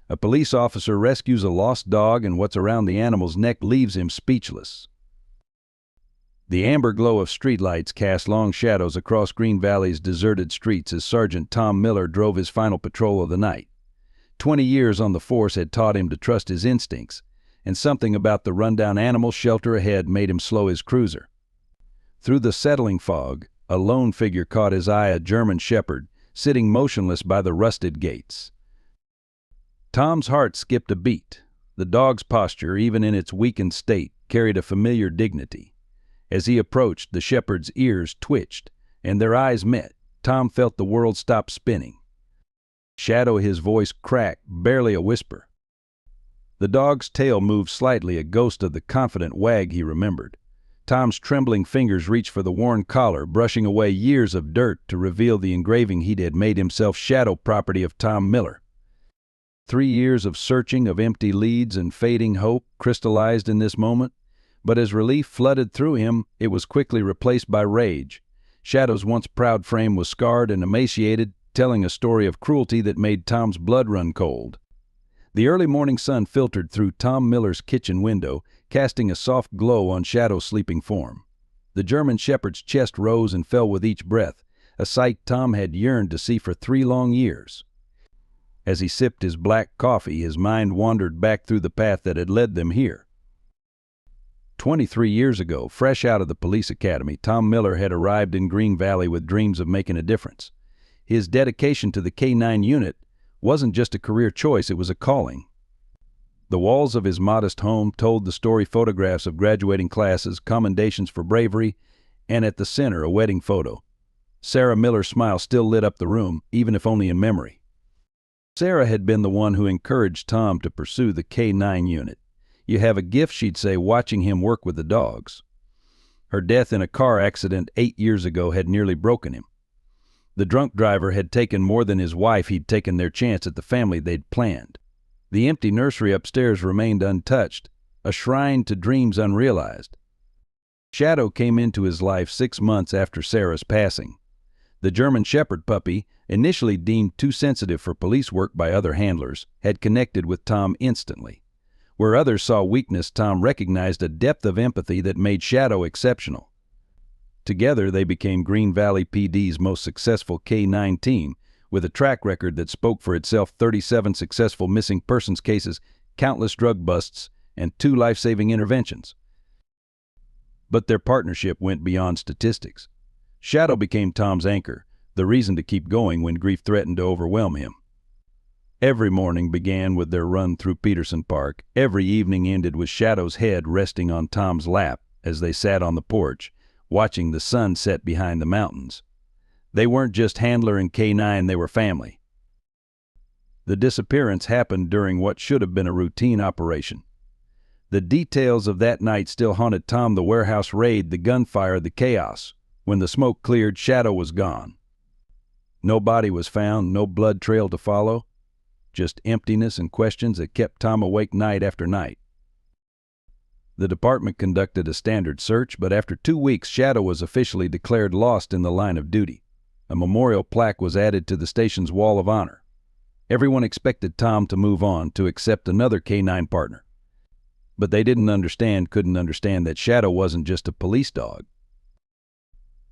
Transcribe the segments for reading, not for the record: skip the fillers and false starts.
A police officer rescues a lost dog, and what's around the animal's neck leaves him speechless. The amber glow of streetlights cast long shadows across Green Valley's deserted streets as Sergeant Tom Miller drove his final patrol of the night. 20 years on the force had taught him to trust his instincts, and something about the rundown animal shelter ahead made him slow his cruiser. Through the settling fog, a lone figure caught his eye, a German shepherd, sitting motionless by the rusted gates. Tom's heart skipped a beat. The dog's posture, even in its weakened state, carried a familiar dignity. As he approached, the shepherd's ears twitched, and their eyes met. Tom felt the world stop spinning. Shadow, his voice cracked, barely a whisper. The dog's tail moved slightly, a ghost of the confident wag he remembered. Tom's trembling fingers reached for the worn collar, brushing away years of dirt to reveal the engraving he had made himself, Shadow, property of Tom Miller. 3 years of searching, of empty leads and fading hope, crystallized in this moment. But as relief flooded through him, it was quickly replaced by rage. Shadow's once proud frame was scarred and emaciated, telling a story of cruelty that made Tom's blood run cold. The early morning sun filtered through Tom Miller's kitchen window, casting a soft glow on Shadow's sleeping form. The German shepherd's chest rose and fell with each breath, a sight Tom had yearned to see for 3 long years. As he sipped his black coffee, his mind wandered back through the path that had led them here. 23 years ago, fresh out of the police academy, Tom Miller had arrived in Green Valley with dreams of making a difference. His dedication to the K-9 unit wasn't just a career choice, it was a calling. The walls of his modest home told the story, photographs of graduating classes, commendations for bravery, and at the center, a wedding photo. Sarah Miller's smile still lit up the room, even if only in memory. Sarah had been the one who encouraged Tom to pursue the K-9 unit. "You have a gift," she'd say, watching him work with the dogs. Her death in a car accident 8 years ago had nearly broken him. The drunk driver had taken more than his wife. He'd taken their chance at the family they'd planned. The empty nursery upstairs remained untouched, a shrine to dreams unrealized. Shadow came into his life 6 months after Sarah's passing. The German shepherd puppy, initially deemed too sensitive for police work by other handlers, had connected with Tom instantly. Where others saw weakness, Tom recognized a depth of empathy that made Shadow exceptional. Together, they became Green Valley PD's most successful K-9 team, with a track record that spoke for itself: 37 successful missing persons cases, countless drug busts, and 2 life-saving interventions. But their partnership went beyond statistics. Shadow became Tom's anchor, the reason to keep going when grief threatened to overwhelm him. Every morning began with their run through Peterson Park. Every evening ended with Shadow's head resting on Tom's lap as they sat on the porch, watching the sun set behind the mountains. They weren't just handler and K-9, they were family. The disappearance happened during what should have been a routine operation. The details of that night still haunted Tom: the warehouse raid, the gunfire, the chaos. When the smoke cleared, Shadow was gone. No body was found, no blood trail to follow. Just emptiness and questions that kept Tom awake night after night. The department conducted a standard search, but after 2 weeks, Shadow was officially declared lost in the line of duty. A memorial plaque was added to the station's wall of honor. Everyone expected Tom to move on, to accept another K-9 partner. But they couldn't understand that Shadow wasn't just a police dog.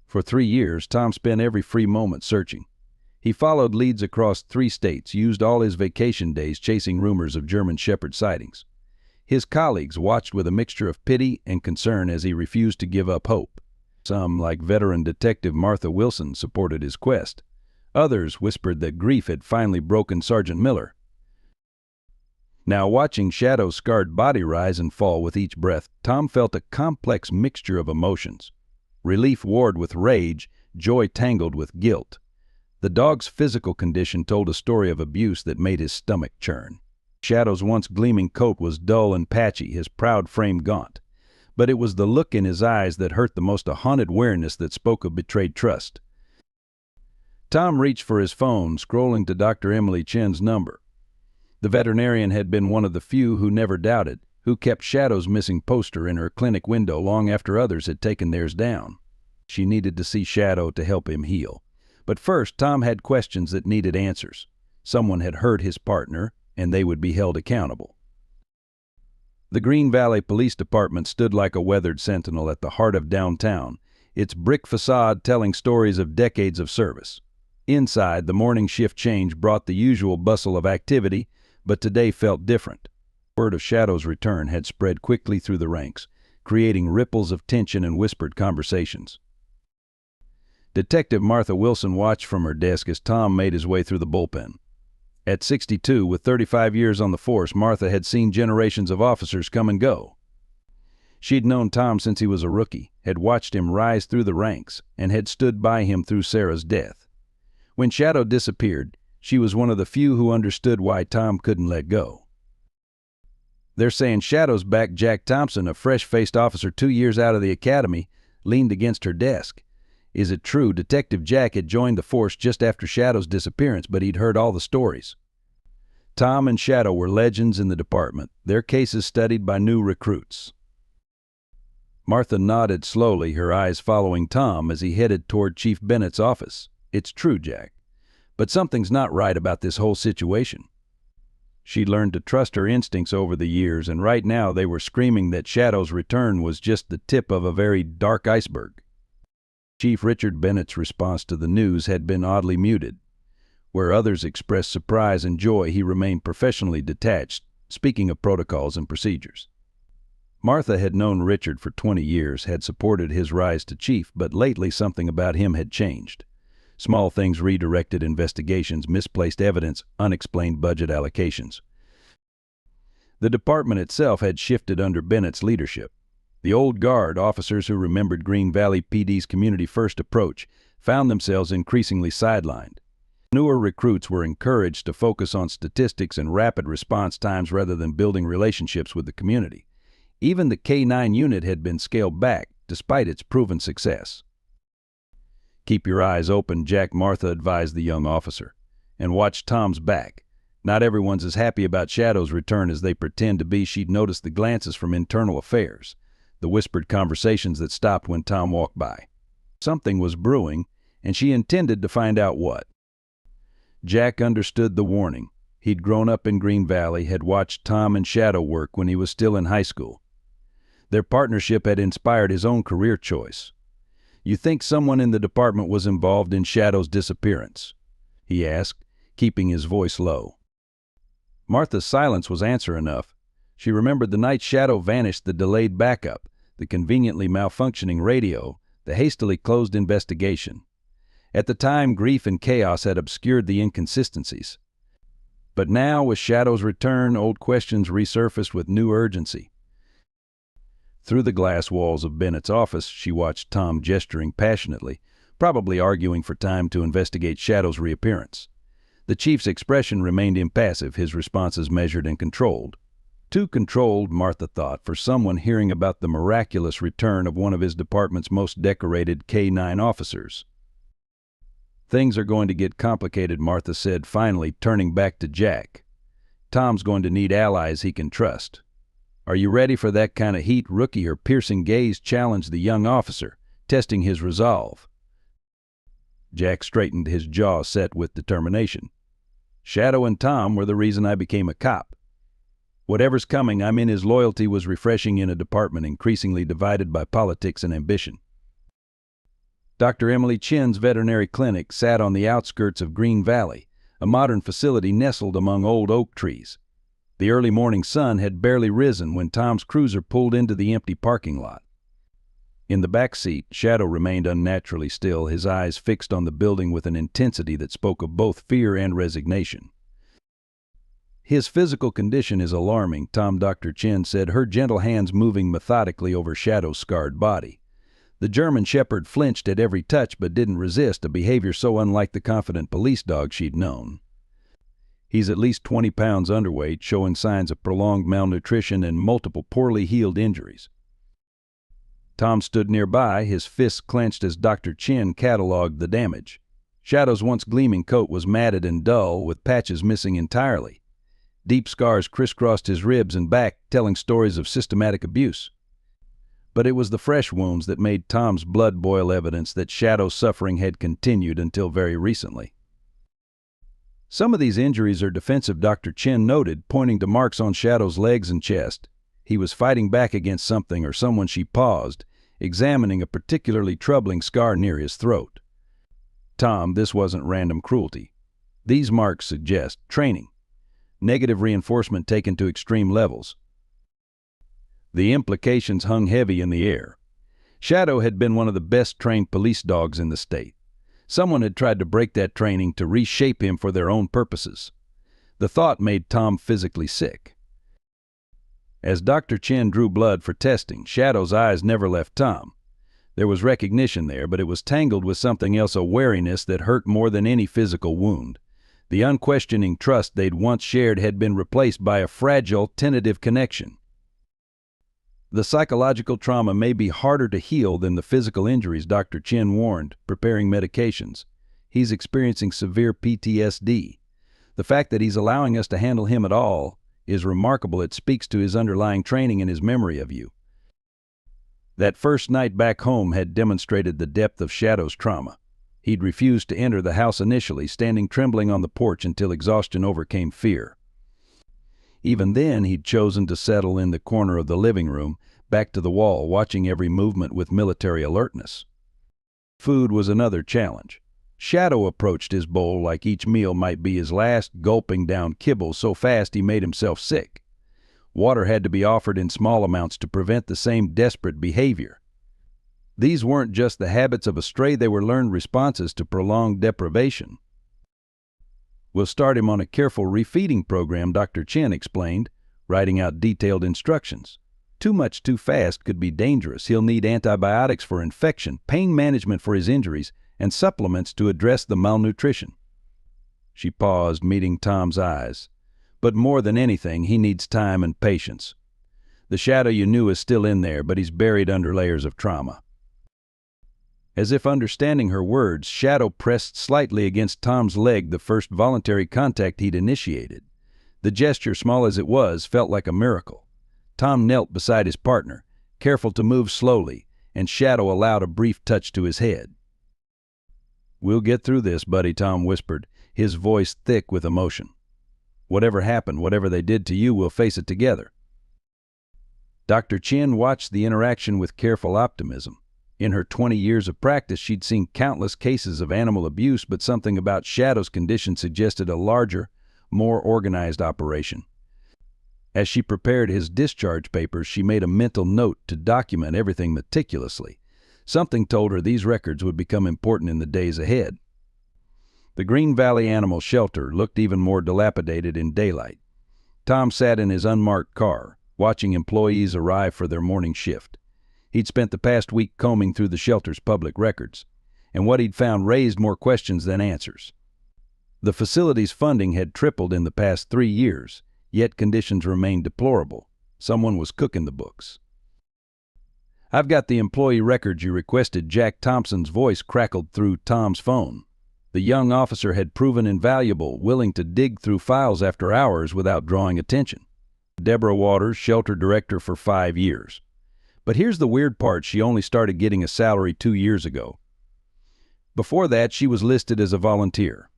For 3 years, Tom spent every free moment searching. He followed leads across 3 states, used all his vacation days chasing rumors of German shepherd sightings. His colleagues watched with a mixture of pity and concern as he refused to give up hope. Some, like veteran detective Martha Wilson, supported his quest. Others whispered that grief had finally broken Sergeant Miller. Now, watching Shadow's scarred body rise and fall with each breath, Tom felt a complex mixture of emotions. Relief warred with rage, joy tangled with guilt. The dog's physical condition told a story of abuse that made his stomach churn. Shadow's once gleaming coat was dull and patchy, his proud frame gaunt. But it was the look in his eyes that hurt the most, a haunted weariness that spoke of betrayed trust. Tom reached for his phone, scrolling to Dr. Emily Chen's number. The veterinarian had been one of the few who never doubted, who kept Shadow's missing poster in her clinic window long after others had taken theirs down. She needed to see Shadow to help him heal. But first, Tom had questions that needed answers. Someone had hurt his partner. and they would be held accountable. The Green Valley Police Department stood like a weathered sentinel at the heart of downtown, its brick facade telling stories of decades of service. Inside, the morning shift change brought the usual bustle of activity, but today felt different. Word of Shadow's return had spread quickly through the ranks, creating ripples of tension and whispered conversations. Detective Martha Wilson watched from her desk as Tom made his way through the bullpen. At 62, with 35 years on the force, Martha had seen generations of officers come and go. She'd known Tom since he was a rookie, had watched him rise through the ranks, and had stood by him through Sarah's death. When Shadow disappeared, she was one of the few who understood why Tom couldn't let go. "They're saying Shadow's back." Jack Thompson, a fresh-faced officer 2 years out of the academy, leaned against her desk. Is it true? Detective Jack had joined the force just after Shadow's disappearance, but he'd heard all the stories. Tom and Shadow were legends in the department, their cases studied by new recruits. Martha nodded slowly, her eyes following Tom as he headed toward Chief Bennett's office. "It's true, Jack. But something's not right about this whole situation." She'd learned to trust her instincts over the years, and right now they were screaming that Shadow's return was just the tip of a very dark iceberg. Chief Richard Bennett's response to the news had been oddly muted. Where others expressed surprise and joy, he remained professionally detached, speaking of protocols and procedures. Martha had known Richard for 20 years, had supported his rise to chief, but lately something about him had changed. Small things: redirected investigations, misplaced evidence, unexplained budget allocations. The department itself had shifted under Bennett's leadership. The old guard, officers who remembered Green Valley PD's community-first approach, found themselves increasingly sidelined. Newer recruits were encouraged to focus on statistics and rapid response times rather than building relationships with the community. Even the K-9 unit had been scaled back, despite its proven success. "Keep your eyes open, Jack," Martha advised the young officer. "And watch Tom's back. Not everyone's as happy about Shadow's return as they pretend to be." She'd noticed the glances from internal affairs, the whispered conversations that stopped when Tom walked by. Something was brewing, and she intended to find out what. Jack understood the warning. He'd grown up in Green Valley, had watched Tom and Shadow work when he was still in high school. Their partnership had inspired his own career choice. "You think someone in the department was involved in Shadow's disappearance?" he asked, keeping his voice low. Martha's silence was answer enough. She remembered the night Shadow vanished, the delayed backup, the conveniently malfunctioning radio, the hastily closed investigation. At the time, grief and chaos had obscured the inconsistencies. But now, with Shadow's return, old questions resurfaced with new urgency. Through the glass walls of Bennett's office, she watched Tom gesturing passionately, probably arguing for time to investigate Shadow's reappearance. The chief's expression remained impassive, his responses measured and controlled. Too controlled, Martha thought, for someone hearing about the miraculous return of one of his department's most decorated K-9 officers. "Things are going to get complicated," Martha said, finally turning back to Jack. "Tom's going to need allies he can trust. Are you ready for that kind of heat?" Rookie, her piercing gaze challenged the young officer, testing his resolve. Jack straightened, his jaw set with determination. "Shadow and Tom were the reason I became a cop. Whatever's coming, I'm in." His loyalty was refreshing in a department increasingly divided by politics and ambition. Dr. Emily Chin's veterinary clinic sat on the outskirts of Green Valley, a modern facility nestled among old oak trees. The early morning sun had barely risen when Tom's cruiser pulled into the empty parking lot. In the back seat, Shadow remained unnaturally still, his eyes fixed on the building with an intensity that spoke of both fear and resignation. "His physical condition is alarming," Dr. Chin said, her gentle hands moving methodically over Shadow's scarred body. The German Shepherd flinched at every touch but didn't resist, a behavior so unlike the confident police dog she'd known. "He's at least 20 pounds underweight, showing signs of prolonged malnutrition and multiple poorly healed injuries." Tom stood nearby, his fists clenched as Dr. Chin cataloged the damage. Shadow's once gleaming coat was matted and dull, with patches missing entirely. Deep scars crisscrossed his ribs and back, telling stories of systematic abuse. But it was the fresh wounds that made Tom's blood boil, evidence that Shadow's suffering had continued until very recently. Some of these injuries are defensive, Dr. Chen noted, pointing to marks on Shadow's legs and chest. He was fighting back against something or someone. She paused, examining a particularly troubling scar near his throat. Tom, this wasn't random cruelty. These marks suggest training. Negative reinforcement taken to extreme levels. The implications hung heavy in the air. Shadow had been one of the best trained police dogs in the state. Someone had tried to break that training to reshape him for their own purposes. The thought made Tom physically sick. As Dr. Chen drew blood for testing, Shadow's eyes never left Tom. There was recognition there, but it was tangled with something else, a wariness that hurt more than any physical wound. The unquestioning trust they'd once shared had been replaced by a fragile, tentative connection. The psychological trauma may be harder to heal than the physical injuries, Dr. Chen warned, preparing medications. He's experiencing severe PTSD. The fact that he's allowing us to handle him at all is remarkable. It speaks to his underlying training and his memory of you. That first night back home had demonstrated the depth of Shadow's trauma. He'd refused to enter the house initially, standing trembling on the porch until exhaustion overcame fear. Even then, he'd chosen to settle in the corner of the living room, back to the wall, watching every movement with military alertness. Food was another challenge. Shadow approached his bowl like each meal might be his last, gulping down kibble so fast he made himself sick. Water had to be offered in small amounts to prevent the same desperate behavior. These weren't just the habits of a stray, they were learned responses to prolonged deprivation. We'll start him on a careful refeeding program, Dr. Chen explained, writing out detailed instructions. Too much too fast could be dangerous. He'll need antibiotics for infection, pain management for his injuries, and supplements to address the malnutrition. She paused, meeting Tom's eyes. But more than anything, he needs time and patience. The Shadow you knew is still in there, but he's buried under layers of trauma. As if understanding her words, Shadow pressed slightly against Tom's leg, the first voluntary contact he'd initiated. The gesture, small as it was, felt like a miracle. Tom knelt beside his partner, careful to move slowly, and Shadow allowed a brief touch to his head. "We'll get through this, buddy," Tom whispered, his voice thick with emotion. "Whatever happened, whatever they did to you, we'll face it together." Dr. Chen watched the interaction with careful optimism. In her 20 years of practice, she'd seen countless cases of animal abuse, but something about Shadow's condition suggested a larger, more organized operation. As she prepared his discharge papers, she made a mental note to document everything meticulously. Something told her these records would become important in the days ahead. The Green Valley Animal Shelter looked even more dilapidated in daylight. Tom sat in his unmarked car, watching employees arrive for their morning shift. He'd spent the past week combing through the shelter's public records, and what he'd found raised more questions than answers. The facility's funding had tripled in the past 3 years, yet conditions remained deplorable. Someone was cooking the books. "I've got the employee records you requested," Jack Thompson's voice crackled through Tom's phone. The young officer had proven invaluable, willing to dig through files after hours without drawing attention. Deborah Waters, shelter director for 5 years. But here's the weird part, she only started getting a salary 2 years ago. Before that, she was listed as a volunteer.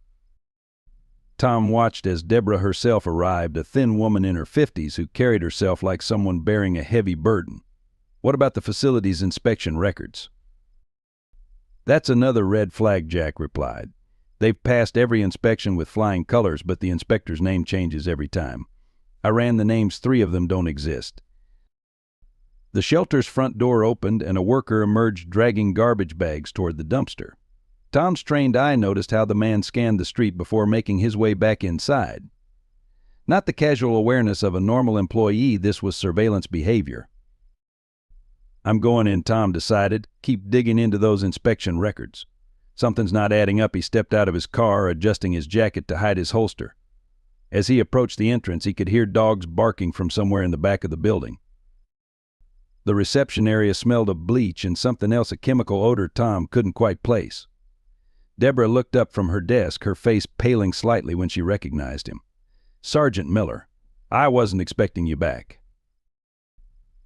Tom watched as Deborah herself arrived, a thin woman in her 50s who carried herself like someone bearing a heavy burden. "What about the facility's inspection records?" "That's another red flag," Jack replied. "They've passed every inspection with flying colors, but the inspector's name changes every time. I ran the names, 3 of them don't exist." The shelter's front door opened and a worker emerged dragging garbage bags toward the dumpster. Tom's trained eye noticed how the man scanned the street before making his way back inside. Not the casual awareness of a normal employee, this was surveillance behavior. "I'm going in," Tom decided. "Keep digging into those inspection records." Something's not adding up. He stepped out of his car, adjusting his jacket to hide his holster. As he approached the entrance, he could hear dogs barking from somewhere in the back of the building. The reception area smelled of bleach and something else, a chemical odor Tom couldn't quite place. Deborah looked up from her desk, her face paling slightly when she recognized him. "Sergeant Miller, I wasn't expecting you back."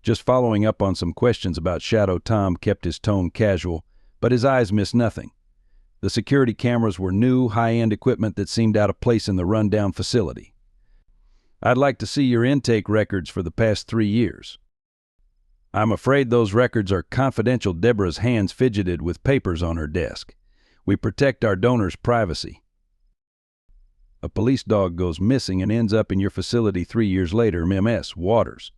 Just following up on some questions about Shadow, Tom kept his tone casual, but his eyes missed nothing. The security cameras were new, high-end equipment that seemed out of place in the rundown facility. "I'd like to see your intake records for the past 3 years." "I'm afraid those records are confidential." Deborah's hands fidgeted with papers on her desk. "We protect our donors' privacy." "A police dog goes missing and ends up in your facility 3 years later, Ms. Waters.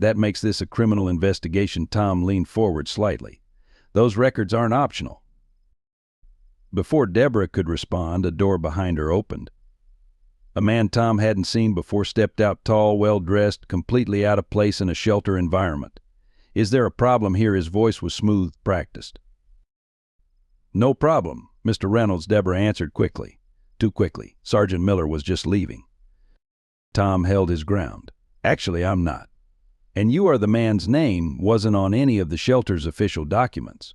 That makes this a criminal investigation." Tom leaned forward slightly. "Those records aren't optional." Before Deborah could respond, a door behind her opened. A man Tom hadn't seen before stepped out, tall, well-dressed, completely out of place in a shelter environment. "Is there a problem here?" His voice was smooth, practiced. "No problem, Mr. Reynolds," Deborah answered quickly. Too quickly. Sergeant Miller was just leaving. Tom held his ground. "Actually, I'm not. And you are the man's name wasn't on any of the shelter's official documents."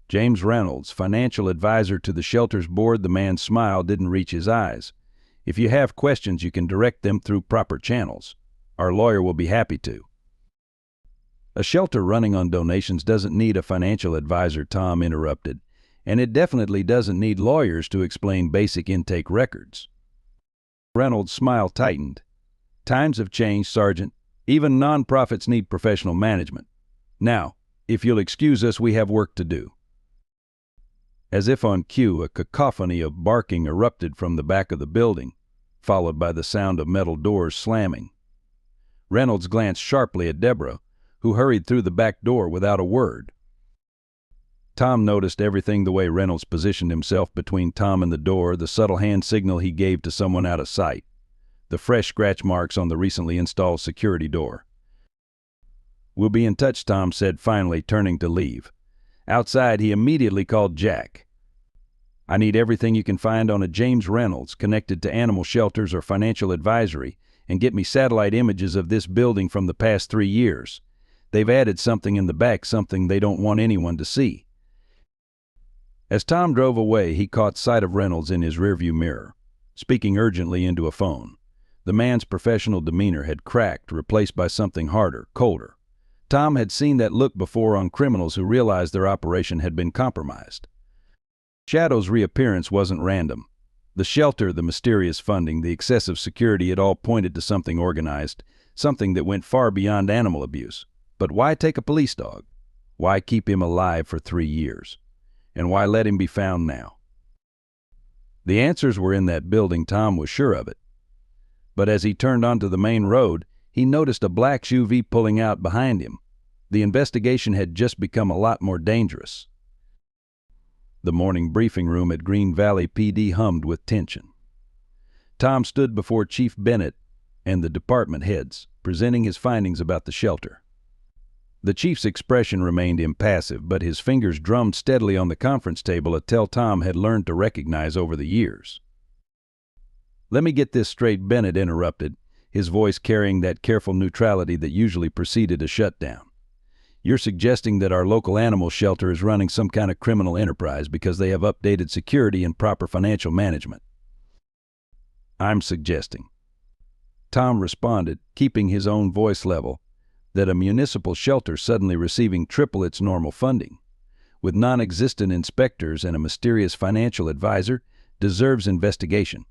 "James Reynolds, financial advisor to the shelter's board." The man's smile didn't reach his eyes. "If you have questions, you can direct them through proper channels. Our lawyer will be happy to." "A shelter running on donations doesn't need a financial advisor," Tom interrupted. "And it definitely doesn't need lawyers to explain basic intake records." Reynolds' smile tightened. "Times have changed, Sergeant. Even nonprofits need professional management. Now, if you'll excuse us, we have work to do." As if on cue, a cacophony of barking erupted from the back of the building, followed by the sound of metal doors slamming. Reynolds glanced sharply at Deborah, who hurried through the back door without a word. Tom noticed everything: the way Reynolds positioned himself between Tom and the door, the subtle hand signal he gave to someone out of sight, the fresh scratch marks on the recently installed security door. "We'll be in touch," Tom said, finally turning to leave. Outside, he immediately called Jack. "I need everything you can find on a James Reynolds connected to animal shelters or financial advisory, and get me satellite images of this building from the past 3 years. They've added something in the back, something they don't want anyone to see." As Tom drove away, he caught sight of Reynolds in his rearview mirror, speaking urgently into a phone. The man's professional demeanor had cracked, replaced by something harder, colder. Tom had seen that look before on criminals who realized their operation had been compromised. Shadow's reappearance wasn't random. The shelter, the mysterious funding, the excessive security, it all pointed to something organized, something that went far beyond animal abuse. But why take a police dog? Why keep him alive for 3 years? And why let him be found now? The answers were in that building, Tom was sure of it. But as he turned onto the main road, he noticed a black SUV pulling out behind him. The investigation had just become a lot more dangerous. The morning briefing room at Green Valley PD hummed with tension. Tom stood before Chief Bennett and the department heads, presenting his findings about the shelter. The chief's expression remained impassive, but his fingers drummed steadily on the conference table, a tell Tom had learned to recognize over the years. "Let me get this straight," Bennett interrupted, his voice carrying that careful neutrality that usually preceded a shutdown. "You're suggesting that our local animal shelter is running some kind of criminal enterprise because they have updated security and proper financial management." "I'm suggesting," Tom responded, keeping his own voice level, "that a municipal shelter suddenly receiving triple its normal funding, with non-existent inspectors and a mysterious financial advisor, deserves investigation,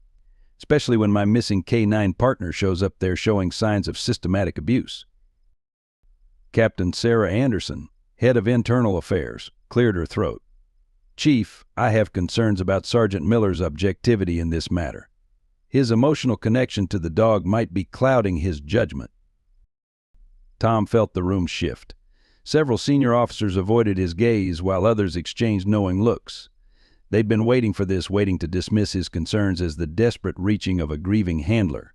especially when my missing K9 partner shows up there showing signs of systematic abuse." Captain Sarah Anderson, head of internal affairs, cleared her throat. "Chief, I have concerns about Sergeant Miller's objectivity in this matter. His emotional connection to the dog might be clouding his judgment." Tom felt the room shift. Several senior officers avoided his gaze while others exchanged knowing looks. They'd been waiting for this, waiting to dismiss his concerns as the desperate reaching of a grieving handler.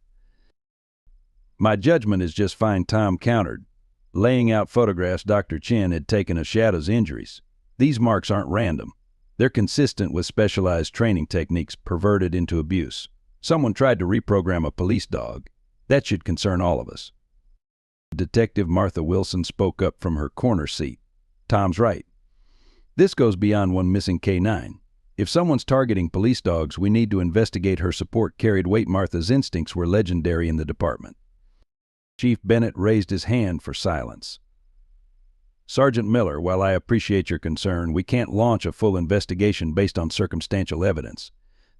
"My judgment is just fine," Tom countered, laying out photographs Dr. Chen had taken of Shadow's injuries. "These marks aren't random. They're consistent with specialized training techniques perverted into abuse. Someone tried to reprogram a police dog. That should concern all of us." Detective Martha Wilson spoke up from her corner seat. "Tom's right. This goes beyond one missing K9. If someone's targeting police dogs, we need to investigate." Her support carried weight. Martha's instincts were legendary in the department. Chief Bennett raised his hand for silence. Sergeant Miller, while I appreciate your concern, we can't launch a full investigation based on circumstantial evidence.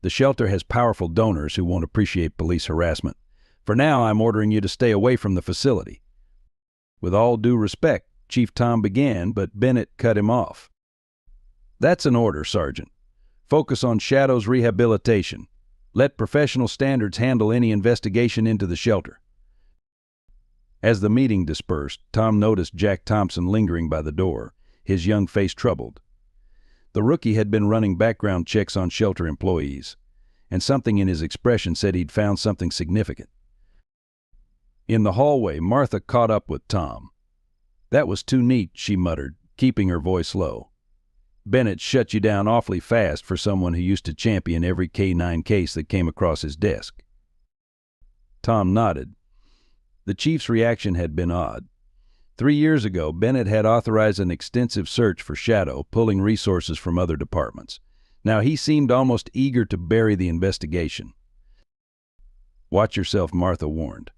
The shelter has powerful donors who won't appreciate police harassment. For now, I'm ordering you to stay away from the facility." "With all due respect," Chief Tom began, but Bennett cut him off. "That's an order, Sergeant. Focus on Shadow's rehabilitation. Let professional standards handle any investigation into the shelter." As the meeting dispersed, Tom noticed Jack Thompson lingering by the door, his young face troubled. The rookie had been running background checks on shelter employees, and something in his expression said he'd found something significant. In the hallway, Martha caught up with Tom. "That was too neat," she muttered, keeping her voice low. "Bennett shut you down awfully fast for someone who used to champion every K-9 case that came across his desk." Tom nodded. The chief's reaction had been odd. 3 years ago, Bennett had authorized an extensive search for Shadow, pulling resources from other departments. Now he seemed almost eager to bury the investigation. "Watch yourself," Martha warned.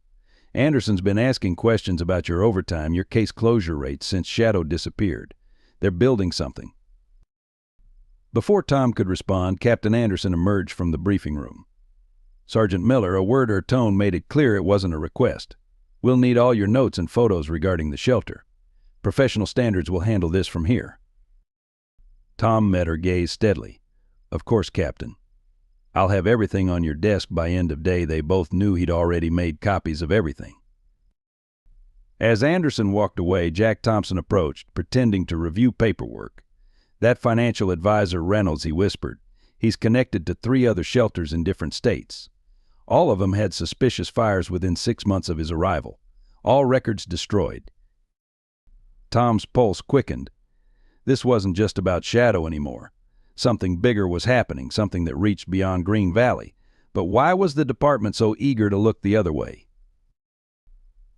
"Anderson's been asking questions about your overtime, your case closure rates since Shadow disappeared. They're building something." Before Tom could respond, Captain Anderson emerged from the briefing room. "Sergeant Miller," a word or tone made it clear it wasn't a request. "We'll need all your notes and photos regarding the shelter. Professional standards will handle this from here." Tom met her gaze steadily. "Of course, Captain. I'll have everything on your desk by end of day." They both knew he'd already made copies of everything. As Anderson walked away, Jack Thompson approached, pretending to review paperwork. "That financial advisor Reynolds," he whispered. "He's connected to 3 other shelters in different states. All of them had suspicious fires within 6 months of his arrival. All records destroyed." Tom's pulse quickened. This wasn't just about Shadow anymore. Something bigger was happening, something that reached beyond Green Valley. But why was the department so eager to look the other way?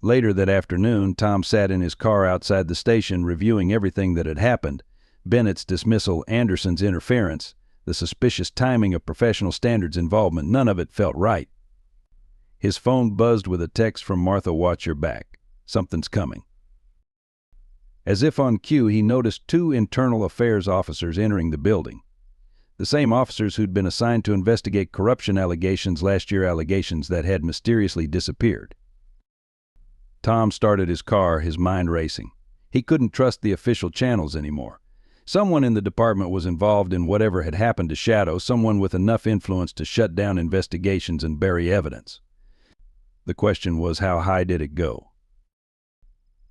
Later that afternoon, Tom sat in his car outside the station reviewing everything that had happened. Bennett's dismissal, Anderson's interference, the suspicious timing of professional standards involvement, none of it felt right. His phone buzzed with a text from Martha. "Watch your back. Something's coming." As if on cue, he noticed 2 internal affairs officers entering the building. The same officers who'd been assigned to investigate corruption allegations last year, allegations that had mysteriously disappeared. Tom started his car, his mind racing. He couldn't trust the official channels anymore. Someone in the department was involved in whatever had happened to Shadow, someone with enough influence to shut down investigations and bury evidence. The question was, how high did it go?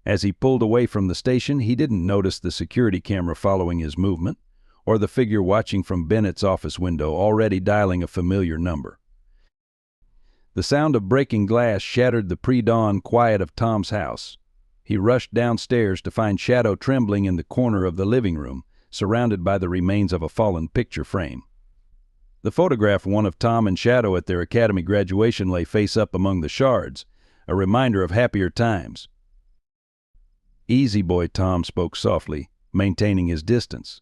As he pulled away from the station, he didn't notice the security camera following his movement, or the figure watching from Bennett's office window, already dialing a familiar number. The sound of breaking glass shattered the pre-dawn quiet of Tom's house. He rushed downstairs to find Shadow trembling in the corner of the living room, surrounded by the remains of a fallen picture frame. The photograph, one of Tom and Shadow at their academy graduation, lay face up among the shards, a reminder of happier times. "Easy, boy," Tom spoke softly, maintaining his distance.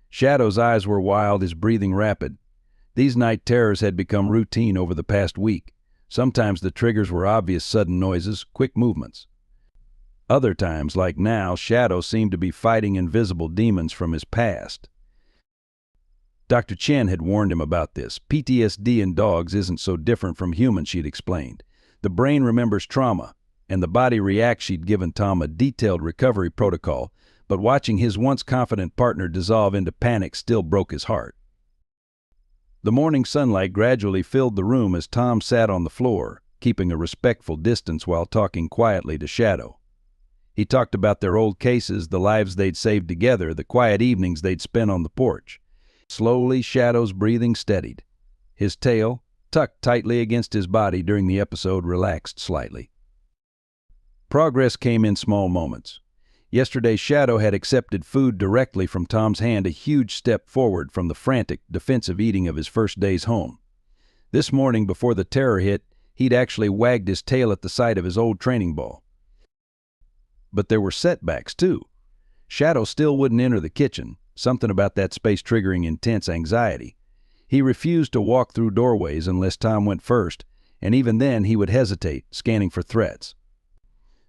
Shadow's eyes were wild, his breathing rapid. These night terrors had become routine over the past week. Sometimes the triggers were obvious, sudden noises, quick movements. Other times, like now, Shadow seemed to be fighting invisible demons from his past. Dr. Chen had warned him about this. "PTSD in dogs isn't so different from humans," she'd explained. "The brain remembers trauma, and the body reacts." She'd given Tom a detailed recovery protocol, but watching his once confident partner dissolve into panic still broke his heart. The morning sunlight gradually filled the room as Tom sat on the floor, keeping a respectful distance while talking quietly to Shadow. He talked about their old cases, the lives they'd saved together, the quiet evenings they'd spent on the porch. Slowly, Shadow's breathing steadied. His tail, tucked tightly against his body during the episode, relaxed slightly. Progress came in small moments. Yesterday, Shadow had accepted food directly from Tom's hand, a huge step forward from the frantic, defensive eating of his first days home. This morning, before the terror hit, he'd actually wagged his tail at the sight of his old training ball. But there were setbacks, too. Shadow still wouldn't enter the kitchen, something about that space triggering intense anxiety. He refused to walk through doorways unless Tom went first, and even then he would hesitate, scanning for threats.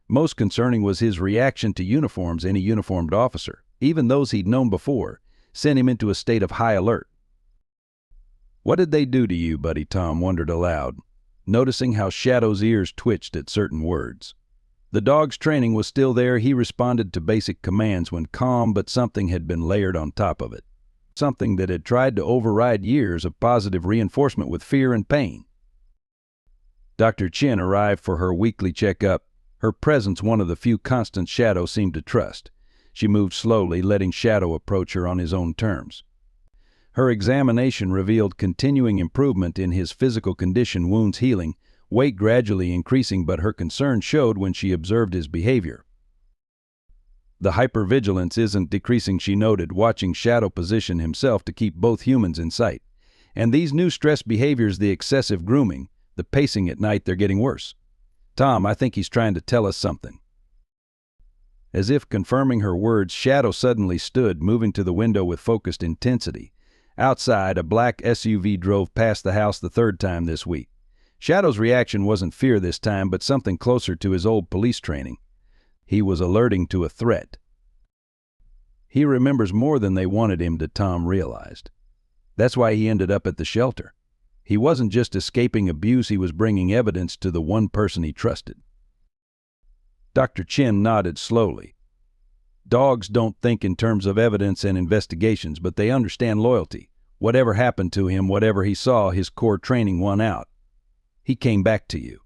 Most concerning was his reaction to uniforms. Any uniformed officer, even those he'd known before, sent him into a state of high alert. "What did they do to you, buddy?" Tom wondered aloud, noticing how Shadow's ears twitched at certain words. The dog's training was still there. He responded to basic commands when calm, but something had been layered on top of it. Something that had tried to override years of positive reinforcement with fear and pain. Dr. Chin arrived for her weekly checkup, her presence one of the few constants Shadow seemed to trust. She moved slowly, letting Shadow approach her on his own terms. Her examination revealed continuing improvement in his physical condition, wounds healing, weight gradually increasing, but her concern showed when she observed his behavior. "The hypervigilance isn't decreasing," she noted, watching Shadow position himself to keep both humans in sight. "And these new stress behaviors, the excessive grooming, the pacing at night, they're getting worse. Tom, I think he's trying to tell us something." As if confirming her words, Shadow suddenly stood, moving to the window with focused intensity. Outside, a black SUV drove past the house the third time this week. Shadow's reaction wasn't fear this time, but something closer to his old police training. He was alerting to a threat. He remembers more than they wanted him to, Tom realized. That's why he ended up at the shelter. He wasn't just escaping abuse, he was bringing evidence to the one person he trusted. Dr. Chin nodded slowly. "Dogs don't think in terms of evidence and investigations, but they understand loyalty. Whatever happened to him, whatever he saw, his core training won out. He came back to you."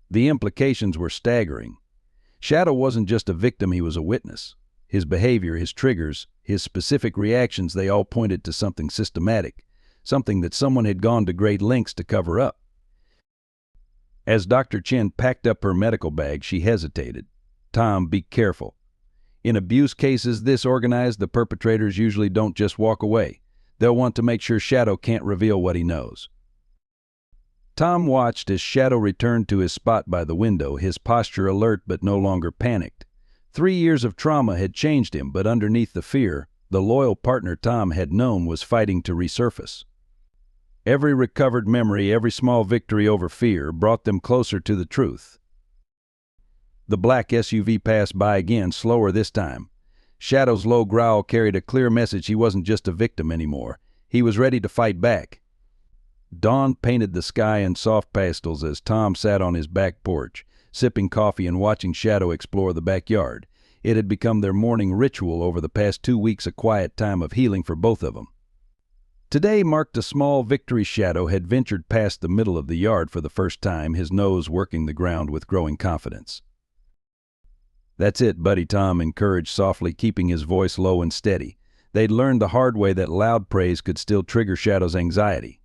The implications were staggering. Shadow wasn't just a victim, he was a witness. His behavior, his triggers, his specific reactions, they all pointed to something systematic. Something that someone had gone to great lengths to cover up. As Dr. Chin packed up her medical bag, she hesitated. "Tom, be careful. In abuse cases this organized, the perpetrators usually don't just walk away. They'll want to make sure Shadow can't reveal what he knows." Tom watched as Shadow returned to his spot by the window, his posture alert but no longer panicked. 3 years of trauma had changed him, but underneath the fear, the loyal partner Tom had known was fighting to resurface. Every recovered memory, every small victory over fear, brought them closer to the truth. The black SUV passed by again, slower this time. Shadow's low growl carried a clear message. He wasn't just a victim anymore. He was ready to fight back. Dawn painted the sky in soft pastels as Tom sat on his back porch, sipping coffee and watching Shadow explore the backyard. It had become their morning ritual over the past 2 weeks, a quiet time of healing for both of them. Today marked a small victory. Shadow had ventured past the middle of the yard for the first time, his nose working the ground with growing confidence. "That's it, buddy," Tom encouraged softly, keeping his voice low and steady. They'd learned the hard way that loud praise could still trigger Shadow's anxiety.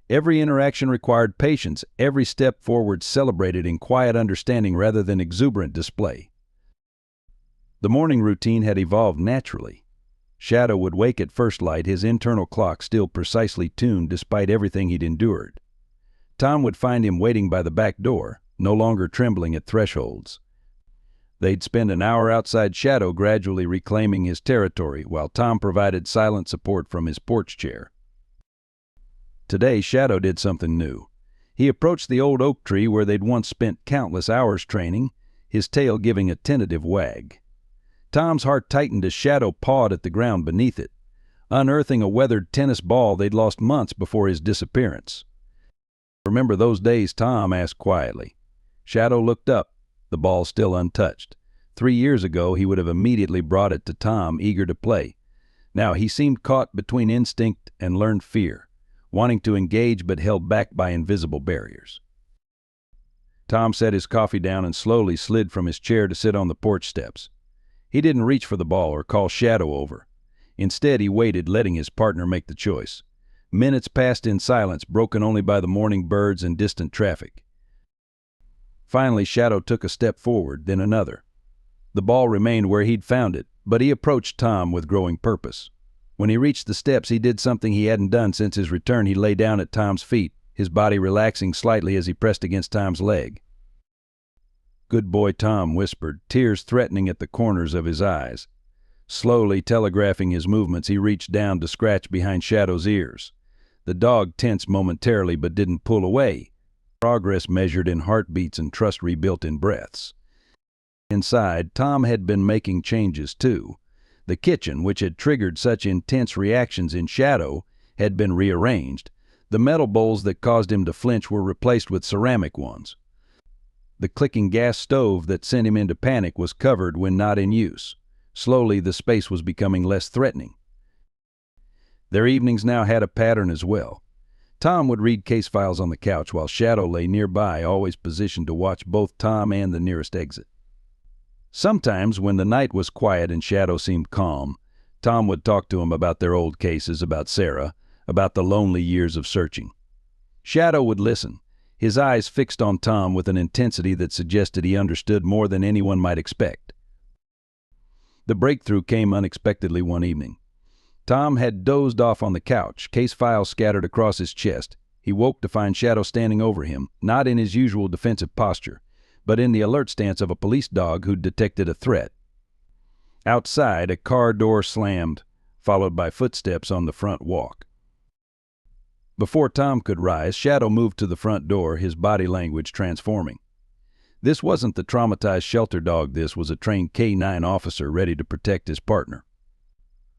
Every interaction required patience, every step forward celebrated in quiet understanding rather than exuberant display. The morning routine had evolved naturally. Shadow would wake at first light, his internal clock still precisely tuned despite everything he'd endured. Tom would find him waiting by the back door, no longer trembling at thresholds. They'd spend an hour outside, Shadow gradually reclaiming his territory, while Tom provided silent support from his porch chair. Today, Shadow did something new. He approached the old oak tree where they'd once spent countless hours training, his tail giving a tentative wag. Tom's heart tightened as Shadow pawed at the ground beneath it, unearthing a weathered tennis ball they'd lost months before his disappearance. "Remember those days?" Tom asked quietly. Shadow looked up, the ball still untouched. 3 years ago, he would have immediately brought it to Tom, eager to play. Now he seemed caught between instinct and learned fear, wanting to engage but held back by invisible barriers. Tom set his coffee down and slowly slid from his chair to sit on the porch steps. He didn't reach for the ball or call Shadow over. Instead, he waited, letting his partner make the choice. Minutes passed in silence, broken only by the morning birds and distant traffic. Finally, Shadow took a step forward, then another. The ball remained where he'd found it, but he approached Tom with growing purpose. When he reached the steps, he did something he hadn't done since his return. He lay down at Tom's feet, his body relaxing slightly as he pressed against Tom's leg. "Good boy," Tom whispered, tears threatening at the corners of his eyes. Slowly telegraphing his movements, he reached down to scratch behind Shadow's ears. The dog tensed momentarily but didn't pull away. progress measured in heartbeats and trust rebuilt in breaths. Inside, Tom had been making changes too. The kitchen, which had triggered such intense reactions in Shadow, had been rearranged. The metal bowls that caused him to flinch were replaced with ceramic ones. The clicking gas stove that sent him into panic was covered when not in use. Slowly, the space was becoming less threatening. Their evenings now had a pattern as well. Tom would read case files on the couch while Shadow lay nearby, always positioned to watch both Tom and the nearest exit. Sometimes, when the night was quiet and Shadow seemed calm, Tom would talk to him about their old cases, about Sarah, about the lonely years of searching. Shadow would listen, his eyes fixed on Tom with an intensity that suggested he understood more than anyone might expect. The breakthrough came unexpectedly one evening. Tom had dozed off on the couch, case files scattered across his chest. He woke to find Shadow standing over him, not in his usual defensive posture, but in the alert stance of a police dog who'd detected a threat. Outside, a car door slammed, followed by footsteps on the front walk. Before Tom could rise, Shadow moved to the front door, his body language transforming. This wasn't the traumatized shelter dog, this was a trained K-9 officer ready to protect his partner.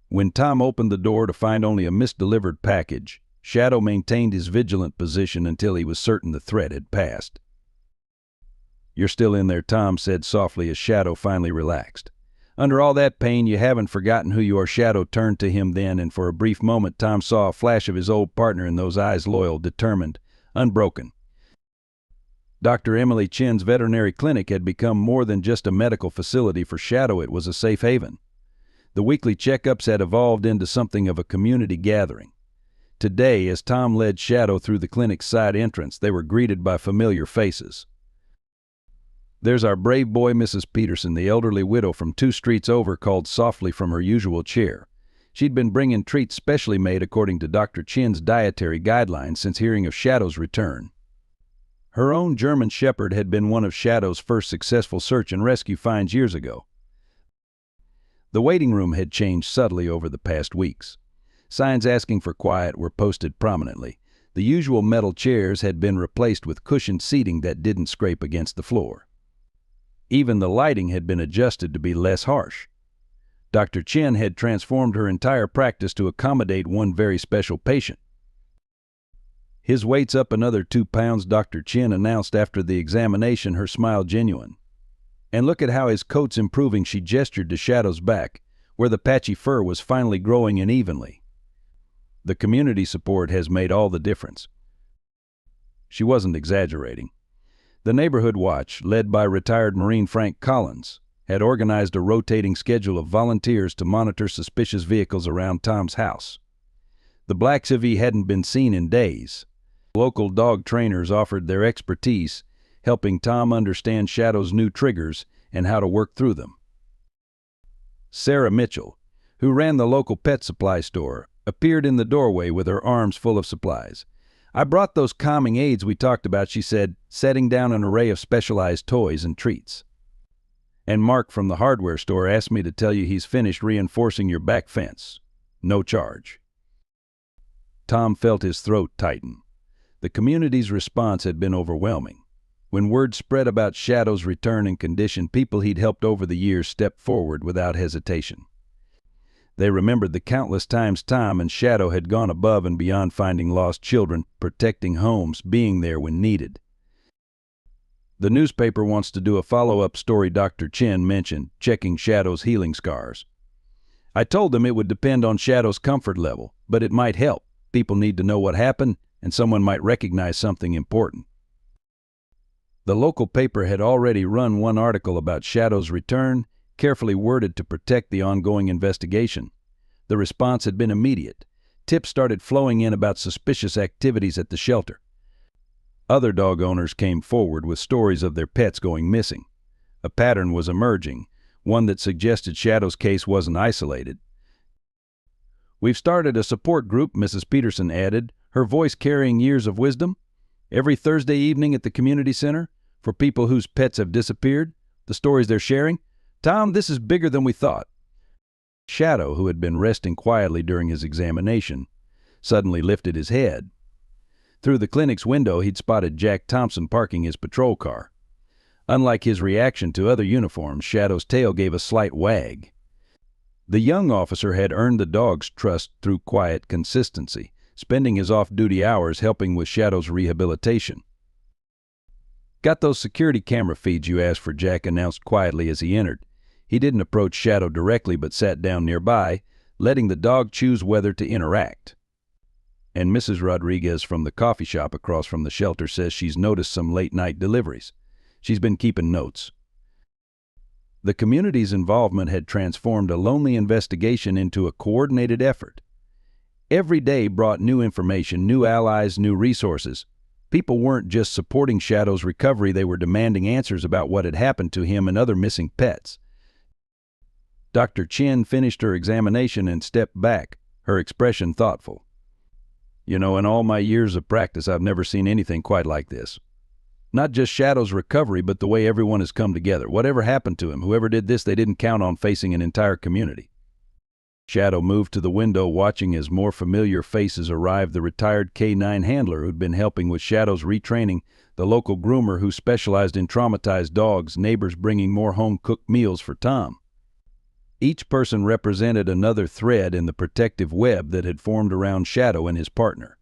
When Tom opened the door to find only a misdelivered package, Shadow maintained his vigilant position until he was certain the threat had passed. "You're still in there," Tom said softly as Shadow finally relaxed. "Under all that pain, you haven't forgotten who you are." Shadow turned to him then, and for a brief moment Tom saw a flash of his old partner in those eyes, loyal, determined, unbroken. Dr. Emily Chen's veterinary clinic had become more than just a medical facility for Shadow. It was a safe haven. The weekly checkups had evolved into something of a community gathering. Today, as Tom led Shadow through the clinic's side entrance, they were greeted by familiar faces. "There's our brave boy, Mrs. Peterson," the elderly widow from 2 streets over called softly from her usual chair. She'd been bringing treats specially made according to Dr. Chen's dietary guidelines since hearing of Shadow's return. Her own German Shepherd had been one of Shadow's first successful search and rescue finds years ago. The waiting room had changed subtly over the past weeks. Signs asking for quiet were posted prominently. The usual metal chairs had been replaced with cushioned seating that didn't scrape against the floor. Even the lighting had been adjusted to be less harsh. Dr. Chen had transformed her entire practice to accommodate one very special patient. "His weight's up another 2 pounds, Dr. Chen announced after the examination, her smile genuine. "And look at how his coat's improving." She gestured to Shadow's back, where the patchy fur was finally growing in evenly. "The community support has made all the difference." She wasn't exaggerating. The Neighborhood Watch, led by retired Marine Frank Collins, had organized a rotating schedule of volunteers to monitor suspicious vehicles around Tom's house. The black SUV hadn't been seen in days. Local dog trainers offered their expertise, helping Tom understand Shadow's new triggers and how to work through them. Sarah Mitchell, who ran the local pet supply store, appeared in the doorway with her arms full of supplies. "I brought those calming aids we talked about," she said, setting down an array of specialized toys and treats. "And Mark from the hardware store asked me to tell you he's finished reinforcing your back fence. No charge." Tom felt his throat tighten. The community's response had been overwhelming. When word spread about Shadow's return and condition, people he'd helped over the years stepped forward without hesitation. They remembered the countless times Tom and Shadow had gone above and beyond, finding lost children, protecting homes, being there when needed. "The newspaper wants to do a follow-up story," Dr. Chen mentioned, checking Shadow's healing scars. "I told them it would depend on Shadow's comfort level, but it might help. People need to know what happened, and someone might recognize something important." The local paper had already run one article about Shadow's return, carefully worded to protect the ongoing investigation. The response had been immediate. Tips started flowing in about suspicious activities at the shelter. Other dog owners came forward with stories of their pets going missing. A pattern was emerging, one that suggested Shadow's case wasn't isolated. "We've started a support group," Mrs. Peterson added, her voice carrying years of wisdom. "Every Thursday evening at the community center, for people whose pets have disappeared, the stories they're sharing. Tom, this is bigger than we thought." Shadow, who had been resting quietly during his examination, suddenly lifted his head. Through the clinic's window, he'd spotted Jack Thompson parking his patrol car. Unlike his reaction to other uniforms, Shadow's tail gave a slight wag. The young officer had earned the dog's trust through quiet consistency, spending his off-duty hours helping with Shadow's rehabilitation. "Got those security camera feeds you asked for," Jack announced quietly as he entered. He didn't approach Shadow directly but sat down nearby, letting the dog choose whether to interact. "And Mrs. Rodriguez from the coffee shop across from the shelter says she's noticed some late-night deliveries. She's been keeping notes." The community's involvement had transformed a lonely investigation into a coordinated effort. Every day brought new information, new allies, new resources. People weren't just supporting Shadow's recovery, they were demanding answers about what had happened to him and other missing pets. Dr. Chin finished her examination and stepped back, her expression thoughtful. "You know, in all my years of practice, I've never seen anything quite like this. Not just Shadow's recovery, but the way everyone has come together. Whatever happened to him, whoever did this, they didn't count on facing an entire community." Shadow moved to the window, watching as more familiar faces arrived. The retired K9 handler who'd been helping with Shadow's retraining, the local groomer who specialized in traumatized dogs, neighbors bringing more home-cooked meals for Tom. Each person represented another thread in the protective web that had formed around Shadow and his partner.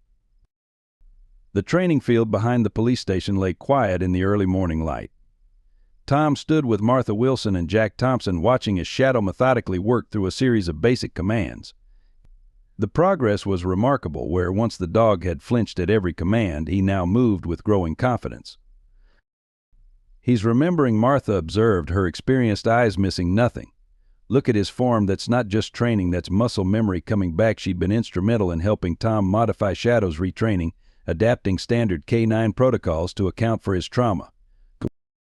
The training field behind the police station lay quiet in the early morning light. Tom stood with Martha Wilson and Jack Thompson, watching as Shadow methodically worked through a series of basic commands. The progress was remarkable, where once the dog had flinched at every command, he now moved with growing confidence. "He's remembering," Martha observed, her experienced eyes missing nothing. "Look at his form. That's not just training, that's muscle memory coming back." She'd been instrumental in helping Tom modify Shadow's retraining, adapting standard K9 protocols to account for his trauma.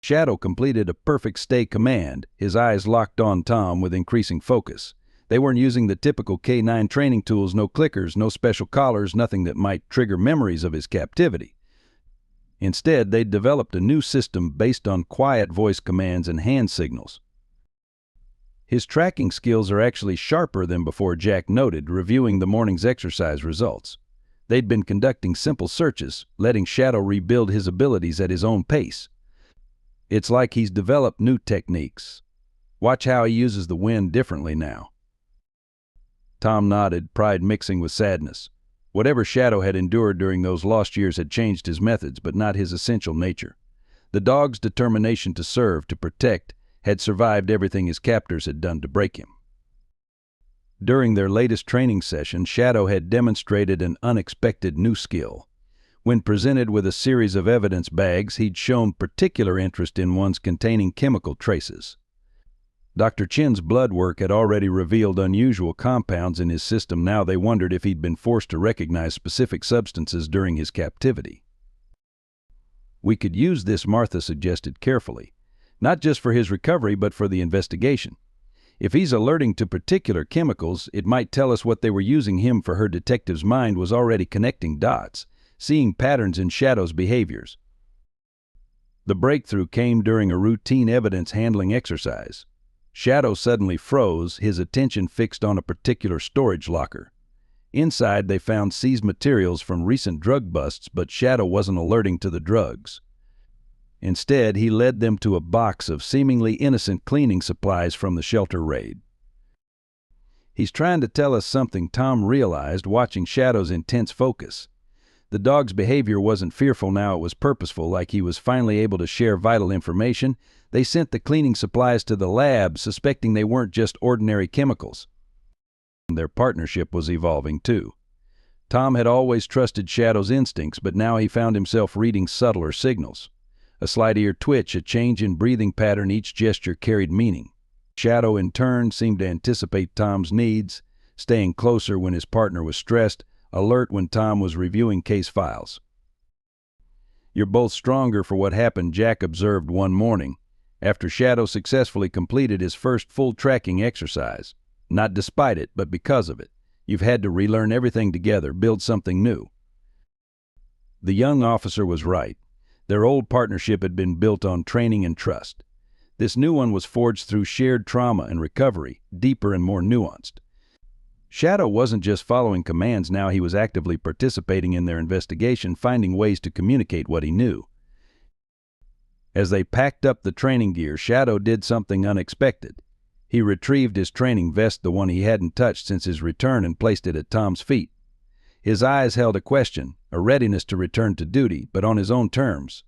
Shadow completed a perfect stay command, his eyes locked on Tom with increasing focus. They weren't using the typical K9 training tools, no clickers, no special collars, nothing that might trigger memories of his captivity. Instead, they'd developed a new system based on quiet voice commands and hand signals. "His tracking skills are actually sharper than before," Jack noted, reviewing the morning's exercise results. They'd been conducting simple searches, letting Shadow rebuild his abilities at his own pace. "It's like he's developed new techniques. Watch how he uses the wind differently now." Tom nodded, pride mixing with sadness. Whatever Shadow had endured during those lost years had changed his methods, but not his essential nature. The dog's determination to serve, to protect, had survived everything his captors had done to break him. During their latest training session, Shadow had demonstrated an unexpected new skill. When presented with a series of evidence bags, he'd shown particular interest in ones containing chemical traces. Dr. Chin's blood work had already revealed unusual compounds in his system. Now they wondered if he'd been forced to recognize specific substances during his captivity. "We could use this," Martha suggested carefully, "not just for his recovery, but for the investigation. If he's alerting to particular chemicals, it might tell us what they were using him for." Her detective's mind was already connecting dots, seeing patterns in Shadow's behaviors. The breakthrough came during a routine evidence handling exercise. Shadow suddenly froze, his attention fixed on a particular storage locker. Inside, they found seized materials from recent drug busts, but Shadow wasn't alerting to the drugs. Instead, he led them to a box of seemingly innocent cleaning supplies from the shelter raid. "He's trying to tell us something," Tom realized, watching Shadow's intense focus. The dog's behavior wasn't fearful now, it was purposeful, like he was finally able to share vital information. They sent the cleaning supplies to the lab, suspecting they weren't just ordinary chemicals. Their partnership was evolving too. Tom had always trusted Shadow's instincts, but now he found himself reading subtler signals. A slight ear twitch, a change in breathing pattern, each gesture carried meaning. Shadow, in turn, seemed to anticipate Tom's needs, staying closer when his partner was stressed, alert when Tom was reviewing case files. "You're both stronger for what happened," Jack observed one morning, after Shadow successfully completed his first full tracking exercise. "Not despite it, but because of it. You've had to relearn everything together, build something new." The young officer was right. Their old partnership had been built on training and trust. This new one was forged through shared trauma and recovery, deeper and more nuanced. Shadow wasn't just following commands now, he was actively participating in their investigation, finding ways to communicate what he knew. As they packed up the training gear, Shadow did something unexpected. He retrieved his training vest, the one he hadn't touched since his return, and placed it at Tom's feet. His eyes held a question, a readiness to return to duty, but on his own terms.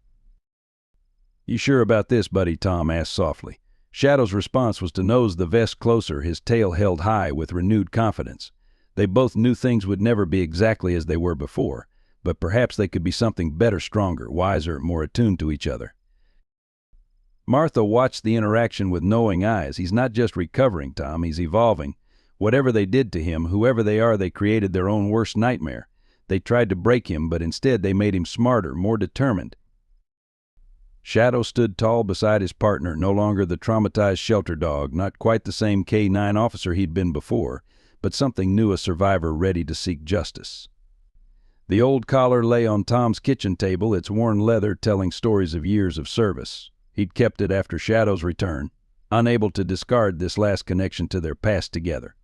"You sure about this, buddy?" Tom asked softly. Shadow's response was to nose the vest closer, his tail held high with renewed confidence. They both knew things would never be exactly as they were before, but perhaps they could be something better, stronger, wiser, more attuned to each other. Martha watched the interaction with knowing eyes. "He's not just recovering, Tom, he's evolving. Whatever they did to him, whoever they are, they created their own worst nightmare. They tried to break him, but instead they made him smarter, more determined." Shadow stood tall beside his partner, no longer the traumatized shelter dog, not quite the same K-9 officer he'd been before, but something new, a survivor ready to seek justice. The old collar lay on Tom's kitchen table, its worn leather telling stories of years of service. He'd kept it after Shadow's return, unable to discard this last connection to their past together.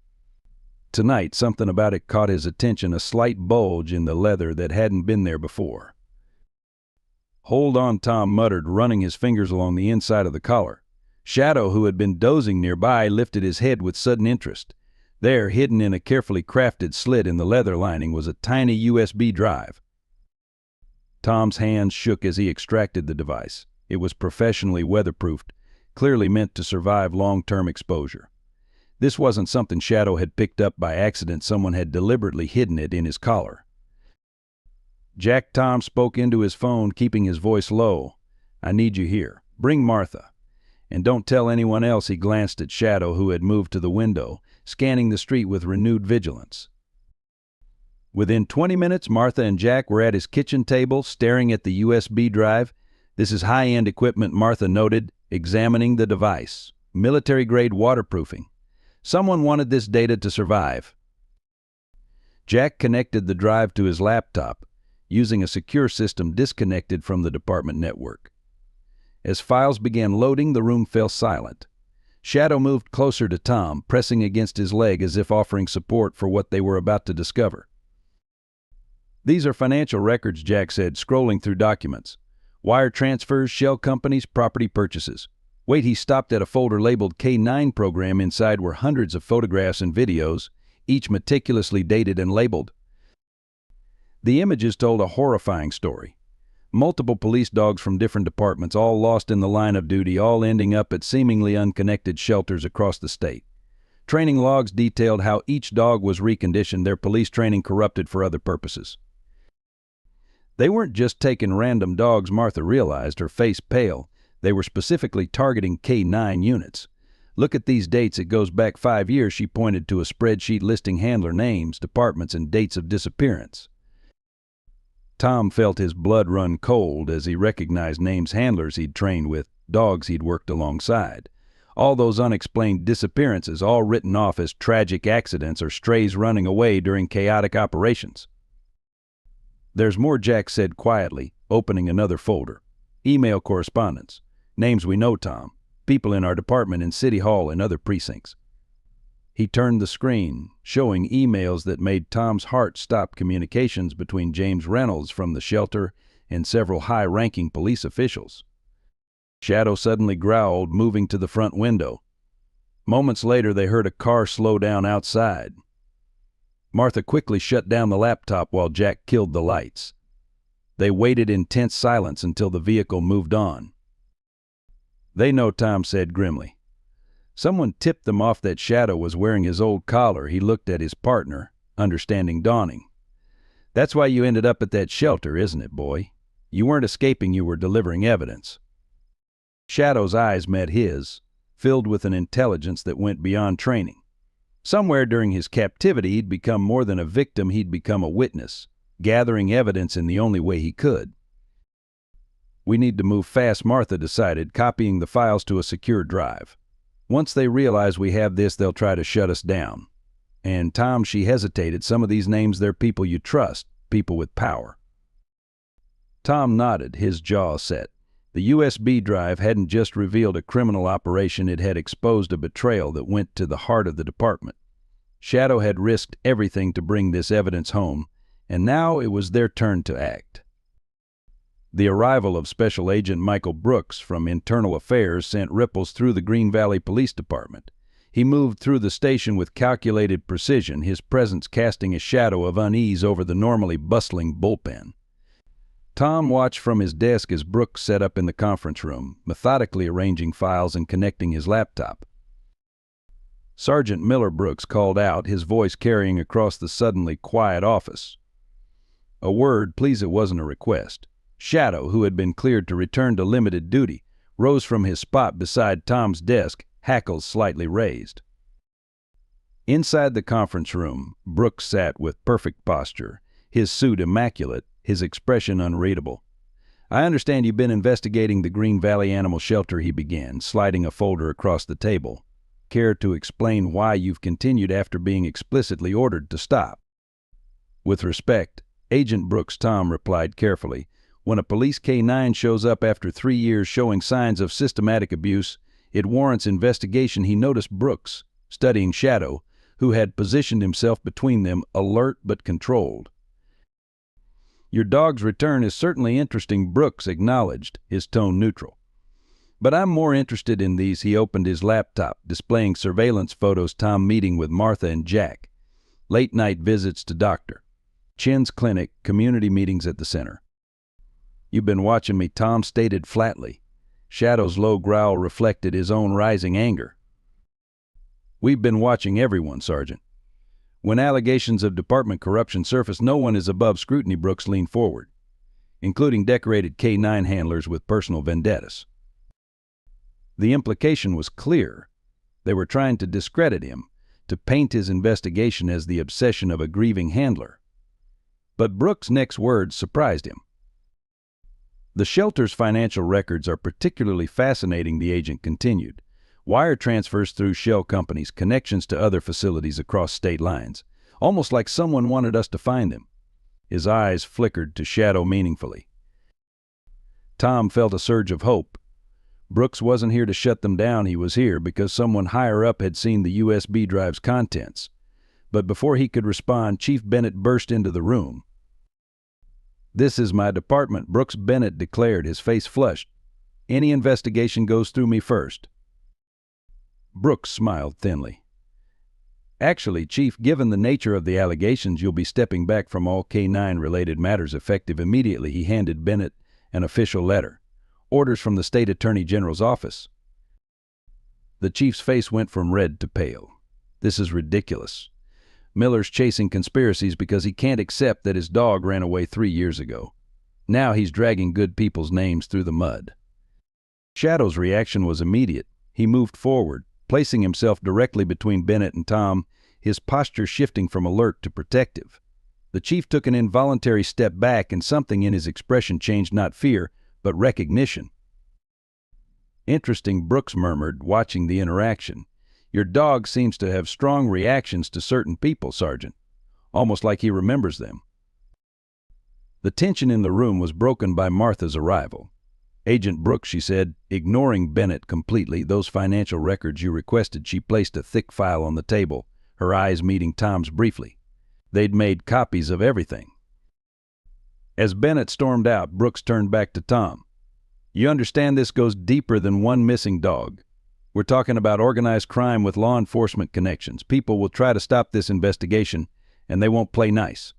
Tonight, something about it caught his attention, a slight bulge in the leather that hadn't been there before. "Hold on," Tom muttered, running his fingers along the inside of the collar. Shadow, who had been dozing nearby, lifted his head with sudden interest. There, hidden in a carefully crafted slit in the leather lining, was a tiny USB drive. Tom's hands shook as he extracted the device. It was professionally weatherproofed, clearly meant to survive long-term exposure. This wasn't something Shadow had picked up by accident. Someone had deliberately hidden it in his collar. "Jack," Tom spoke into his phone, keeping his voice low. "I need you here. Bring Martha. And don't tell anyone else." He glanced at Shadow, who had moved to the window, scanning the street with renewed vigilance. Within 20 minutes, Martha and Jack were at his kitchen table, staring at the USB drive. "This is high-end equipment," Martha noted, examining the device. "Military-grade waterproofing. Someone wanted this data to survive." Jack connected the drive to his laptop, using a secure system disconnected from the department network. As files began loading, the room fell silent. Shadow moved closer to Tom, pressing against his leg as if offering support for what they were about to discover. "These are financial records," Jack said, scrolling through documents. "Wire transfers, shell companies, property purchases." Wait, he stopped at a folder labeled K-9 program. Inside were hundreds of photographs and videos, each meticulously dated and labeled. The images told a horrifying story. Multiple police dogs from different departments, all lost in the line of duty, all ending up at seemingly unconnected shelters across the state. Training logs detailed how each dog was reconditioned, their police training corrupted for other purposes. They weren't just taking random dogs, Martha realized, her face pale. They were specifically targeting K-9 units. "Look at these dates. It goes back 5 years." She pointed to a spreadsheet listing handler names, departments, and dates of disappearance. Tom felt his blood run cold as he recognized names, handlers he'd trained with, dogs he'd worked alongside. All those unexplained disappearances, all written off as tragic accidents or strays running away during chaotic operations. "There's more," Jack said quietly, opening another folder. "Email correspondence. Names we know, Tom. People in our department, in City Hall, and other precincts." He turned the screen, showing emails that made Tom's heart stop. Communications between James Reynolds from the shelter and several high-ranking police officials. Shadow suddenly growled, moving to the front window. Moments later, they heard a car slow down outside. Martha quickly shut down the laptop while Jack killed the lights. They waited in tense silence until the vehicle moved on. "They know," Tom said grimly. "Someone tipped them off that Shadow was wearing his old collar." He looked at his partner, understanding dawning. "That's why you ended up at that shelter, isn't it, boy? You weren't escaping, you were delivering evidence." Shadow's eyes met his, filled with an intelligence that went beyond training. Somewhere during his captivity, he'd become more than a victim, he'd become a witness, gathering evidence in the only way he could. "We need to move fast," Martha decided, copying the files to a secure drive. "Once they realize we have this, they'll try to shut us down. And Tom," she hesitated, "some of these names, they're people you trust, people with power." Tom nodded, his jaw set. The USB drive hadn't just revealed a criminal operation, it had exposed a betrayal that went to the heart of the department. Shadow had risked everything to bring this evidence home, and now it was their turn to act. The arrival of Special Agent Michael Brooks from Internal Affairs sent ripples through the Green Valley Police Department. He moved through the station with calculated precision, his presence casting a shadow of unease over the normally bustling bullpen. Tom watched from his desk as Brooks set up in the conference room, methodically arranging files and connecting his laptop. Sergeant Miller Brooks called out, his voice carrying across the suddenly quiet office. A word, please. It wasn't a request. Shadow, who had been cleared to return to limited duty, rose from his spot beside Tom's desk, hackles slightly raised. Inside the conference room, Brooks sat with perfect posture, his suit immaculate, his expression unreadable. "I understand you've been investigating the Green Valley Animal Shelter," he began, sliding a folder across the table. "Care to explain why you've continued after being explicitly ordered to stop?" "With respect, Agent Brooks," Tom replied carefully, "when a police K-9 shows up after 3 years showing signs of systematic abuse, it warrants investigation." He noticed Brooks, studying Shadow, who had positioned himself between them, alert but controlled. "Your dog's return is certainly interesting," Brooks acknowledged, his tone neutral. "But I'm more interested in these." He opened his laptop, displaying surveillance photos. Tom meeting with Martha and Jack. Late-night visits to Dr. Chen's clinic, community meetings at the center. "You've been watching me," Tom stated flatly. Shadow's low growl reflected his own rising anger. "We've been watching everyone, Sergeant. When allegations of department corruption surface, no one is above scrutiny." Brooks leaned forward, "including decorated K-9 handlers with personal vendettas." The implication was clear. They were trying to discredit him, to paint his investigation as the obsession of a grieving handler. But Brooks' next words surprised him. "The shelter's financial records are particularly fascinating," the agent continued. "Wire transfers through shell companies, connections to other facilities across state lines. Almost like someone wanted us to find them." His eyes flickered to Shadow meaningfully. Tom felt a surge of hope. Brooks wasn't here to shut them down. He was here because someone higher up had seen the USB drive's contents. But before he could respond, Chief Bennett burst into the room. "This is my department," Brooks Bennett declared, his face flushed. "Any investigation goes through me first." Brooks smiled thinly. "Actually, Chief, given the nature of the allegations, you'll be stepping back from all K-9-related matters effective immediately." He handed Bennett an official letter. "Orders from the State Attorney General's office." The chief's face went from red to pale. "This is ridiculous. Miller's chasing conspiracies because he can't accept that his dog ran away 3 years ago. Now he's dragging good people's names through the mud." Shadow's reaction was immediate. He moved forward, placing himself directly between Bennett and Tom, his posture shifting from alert to protective. The chief took an involuntary step back, and something in his expression changed, not fear, but recognition. "Interesting," Brooks murmured, watching the interaction. "Your dog seems to have strong reactions to certain people, Sergeant. Almost like he remembers them." The tension in the room was broken by Martha's arrival. "Agent Brooks," she said, ignoring Bennett completely, "those financial records you requested." She placed a thick file on the table, her eyes meeting Tom's briefly. "They'd made copies of everything." As Bennett stormed out, Brooks turned back to Tom. "You understand this goes deeper than one missing dog. We're talking about organized crime with law enforcement connections. People will try to stop this investigation, and they won't play nice."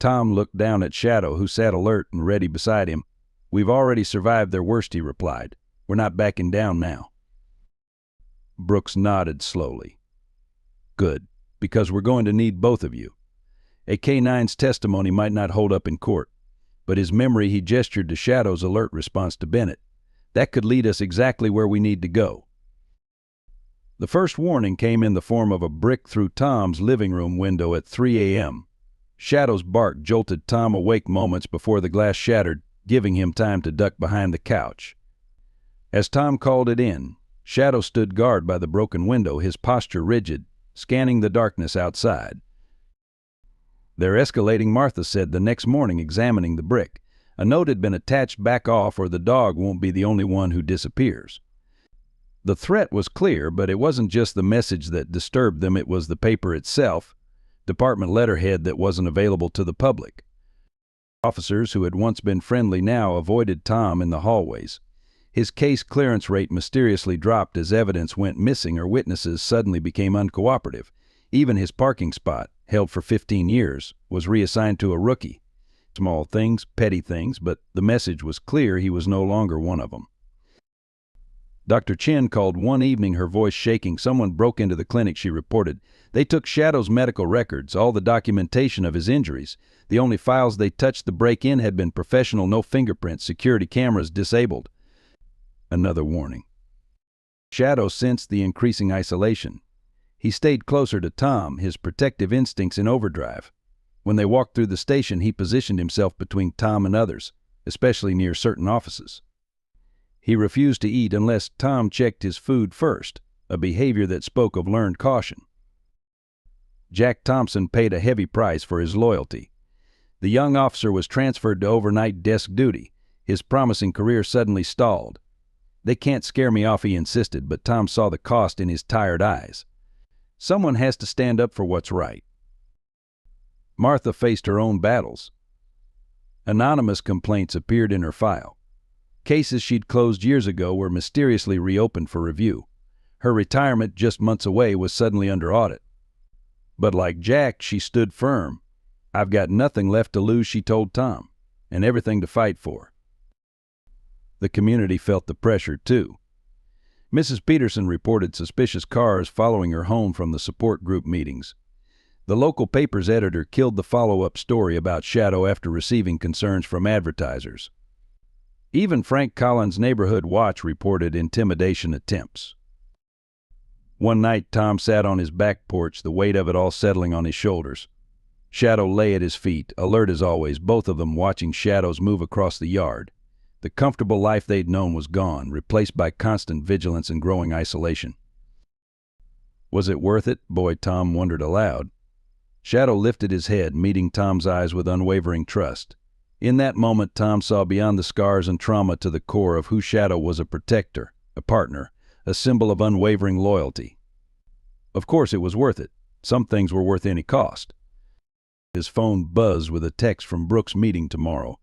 Tom looked down at Shadow, who sat alert and ready beside him. "We've already survived their worst," he replied. "We're not backing down now." Brooks nodded slowly. "Good, because we're going to need both of you. A K-9's testimony might not hold up in court, but his memory," he gestured to Shadow's alert response to Bennett, "that could lead us exactly where we need to go." The first warning came in the form of a brick through Tom's living room window at 3 a.m. Shadow's bark jolted Tom awake moments before the glass shattered, giving him time to duck behind the couch. As Tom called it in, Shadow stood guard by the broken window, his posture rigid, scanning the darkness outside. "They're escalating," Martha said the next morning, examining the brick. "A note had been attached. Back off or the dog won't be the only one who disappears." The threat was clear, but it wasn't just the message that disturbed them, it was the paper itself, department letterhead that wasn't available to the public. Officers who had once been friendly now avoided Tom in the hallways. His case clearance rate mysteriously dropped as evidence went missing or witnesses suddenly became uncooperative. Even his parking spot, held for 15 years, was reassigned to a rookie. Small things, petty things, but the message was clear he was no longer one of them. Dr. Chen called one evening, her voice shaking. Someone broke into the clinic, she reported. They took Shadow's medical records, all the documentation of his injuries. The only files they touched the break-in had been professional, no fingerprints, security cameras disabled. Another warning. Shadow sensed the increasing isolation. He stayed closer to Tom, his protective instincts in overdrive. When they walked through the station, he positioned himself between Tom and others, especially near certain offices. He refused to eat unless Tom checked his food first, a behavior that spoke of learned caution. Jack Thompson paid a heavy price for his loyalty. The young officer was transferred to overnight desk duty. His promising career suddenly stalled. "They can't scare me off," he insisted, but Tom saw the cost in his tired eyes. Someone has to stand up for what's right. Martha faced her own battles. Anonymous complaints appeared in her file. Cases she'd closed years ago were mysteriously reopened for review. Her retirement, just months away, was suddenly under audit. But like Jack, she stood firm. "I've got nothing left to lose," she told Tom, "and everything to fight for." The community felt the pressure, too. Mrs. Peterson reported suspicious cars following her home from the support group meetings. The local paper's editor killed the follow-up story about Shadow after receiving concerns from advertisers. Even Frank Collins' Neighborhood Watch reported intimidation attempts. One night, Tom sat on his back porch, the weight of it all settling on his shoulders. Shadow lay at his feet, alert as always, both of them watching shadows move across the yard. The comfortable life they'd known was gone, replaced by constant vigilance and growing isolation. Was it worth it? Boy, Tom wondered aloud. Shadow lifted his head, meeting Tom's eyes with unwavering trust. In that moment, Tom saw beyond the scars and trauma to the core of who Shadow was: a protector, a partner, a symbol of unwavering loyalty. Of course it was worth it. Some things were worth any cost. His phone buzzed with a text from Brooks' meeting tomorrow.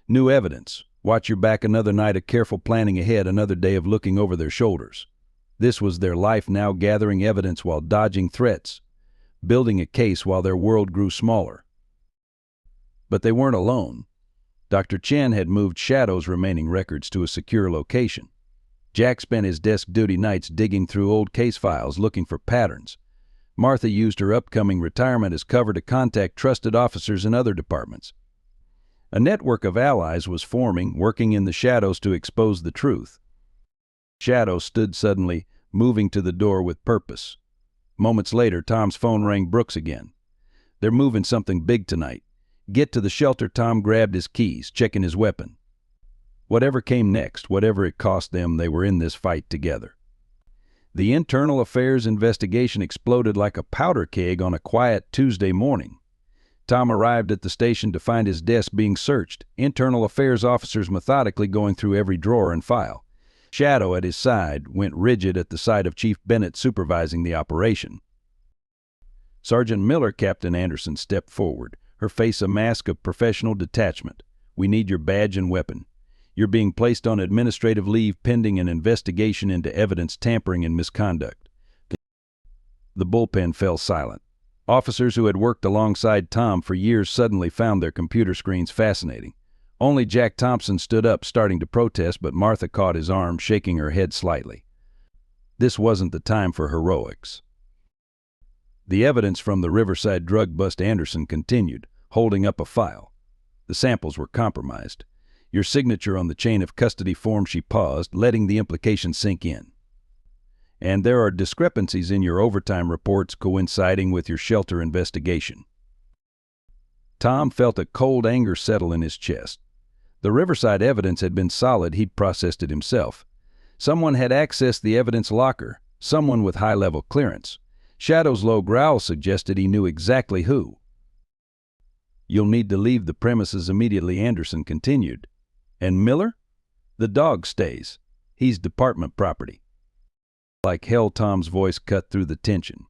New evidence. Watch your back. Another night of careful planning ahead, another day of looking over their shoulders. This was their life now, gathering evidence while dodging threats, building a case while their world grew smaller. But they weren't alone. Dr. Chen had moved Shadow's remaining records to a secure location. Jack spent his desk duty nights digging through old case files looking for patterns. Martha used her upcoming retirement as cover to contact trusted officers in other departments. A network of allies was forming, working in the shadows to expose the truth. Shadow stood suddenly, moving to the door with purpose. Moments later, Tom's phone rang. Brooks again. "They're moving something big tonight. Get to the shelter." Tom grabbed his keys, checking his weapon. Whatever came next, whatever it cost them, they were in this fight together. The internal affairs investigation exploded like a powder keg on a quiet Tuesday morning. Tom arrived at the station to find his desk being searched, internal affairs officers methodically going through every drawer and file. Shadow at his side went rigid at the sight of Chief Bennett supervising the operation. Sergeant Miller, Captain Anderson, stepped forward, her face a mask of professional detachment. "We need your badge and weapon. You're being placed on administrative leave pending an investigation into evidence tampering and misconduct." The bullpen fell silent. Officers who had worked alongside Tom for years suddenly found their computer screens fascinating. Only Jack Thompson stood up, starting to protest, but Martha caught his arm, shaking her head slightly. This wasn't the time for heroics. The evidence from the Riverside drug bust, Anderson continued, holding up a file. The samples were compromised. Your signature on the chain of custody form. She paused, letting the implication sink in. And there are discrepancies in your overtime reports coinciding with your shelter investigation. Tom felt a cold anger settle in his chest. The Riverside evidence had been solid. He'd processed it himself. Someone had accessed the evidence locker, someone with high-level clearance. Shadow's low growl suggested he knew exactly who. "You'll need to leave the premises immediately," Anderson continued. "And Miller? The dog stays. He's department property." Like hell, Tom's voice cut through the tension.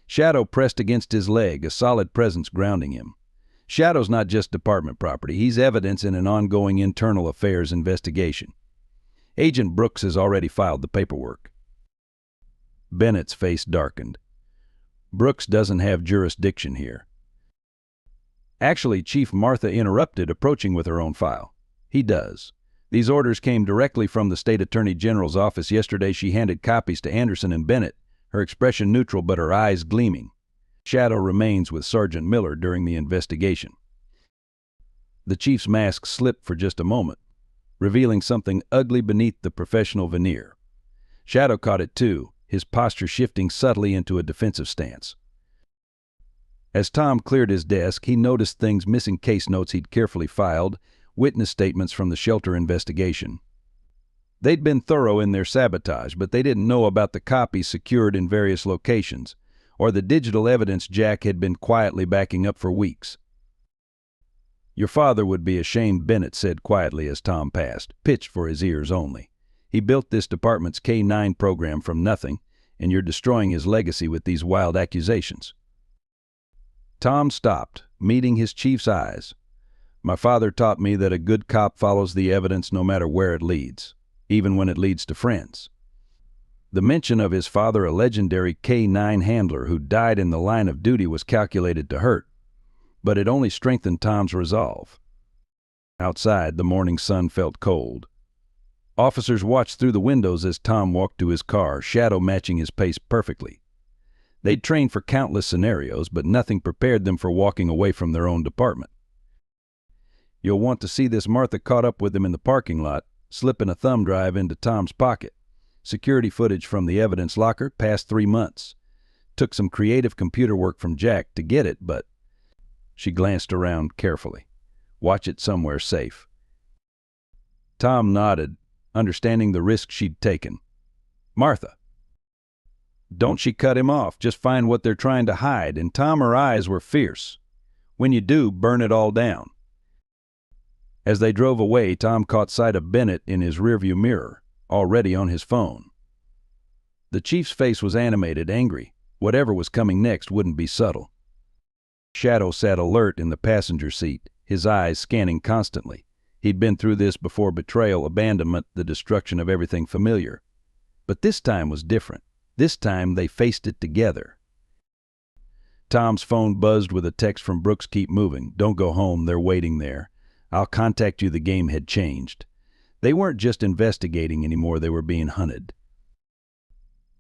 Shadow pressed against his leg, a solid presence grounding him. Shadow's not just department property. He's evidence in an ongoing internal affairs investigation. Agent Brooks has already filed the paperwork. Bennett's face darkened. Brooks doesn't have jurisdiction here. Actually, Chief Martha interrupted, approaching with her own file. He does. These orders came directly from the State Attorney General's office yesterday. She handed copies to Anderson and Bennett, her expression neutral but her eyes gleaming. Shadow remains with Sergeant Miller during the investigation. The chief's mask slipped for just a moment, revealing something ugly beneath the professional veneer. Shadow caught it too, his posture shifting subtly into a defensive stance. As Tom cleared his desk, he noticed things missing: case notes he'd carefully filed, witness statements from the shelter investigation. They'd been thorough in their sabotage, but they didn't know about the copies secured in various locations, or the digital evidence Jack had been quietly backing up for weeks. "Your father would be ashamed," Bennett said quietly as Tom passed, pitched for his ears only. "He built this department's K-9 program from nothing, and you're destroying his legacy with these wild accusations." Tom stopped, meeting his chief's eyes. "My father taught me that a good cop follows the evidence no matter where it leads, even when it leads to friends." The mention of his father, a legendary K-9 handler who died in the line of duty, was calculated to hurt, but it only strengthened Tom's resolve. Outside, the morning sun felt cold. Officers watched through the windows as Tom walked to his car, Shadow matching his pace perfectly. They'd trained for countless scenarios, but nothing prepared them for walking away from their own department. "You'll want to see this." Martha caught up with him in the parking lot, slipping a thumb drive into Tom's pocket. Security footage from the evidence locker, past 3 months. Took some creative computer work from Jack to get it, but... She glanced around carefully. "Watch it somewhere safe." Tom nodded, understanding the risk she'd taken. "Martha." "Don't," she cut him off. "Just find what they're trying to hide." And Tom, her eyes were fierce. "When you do, burn it all down." As they drove away, Tom caught sight of Bennett in his rearview mirror, already on his phone. The chief's face was animated, angry. Whatever was coming next wouldn't be subtle. Shadow sat alert in the passenger seat, his eyes scanning constantly. He'd been through this before: betrayal, abandonment, the destruction of everything familiar. But this time was different. This time they faced it together. Tom's phone buzzed with a text from Brooks: "Keep moving. Don't go home. They're waiting there. I'll contact you." The game had changed. They weren't just investigating anymore, they were being hunted.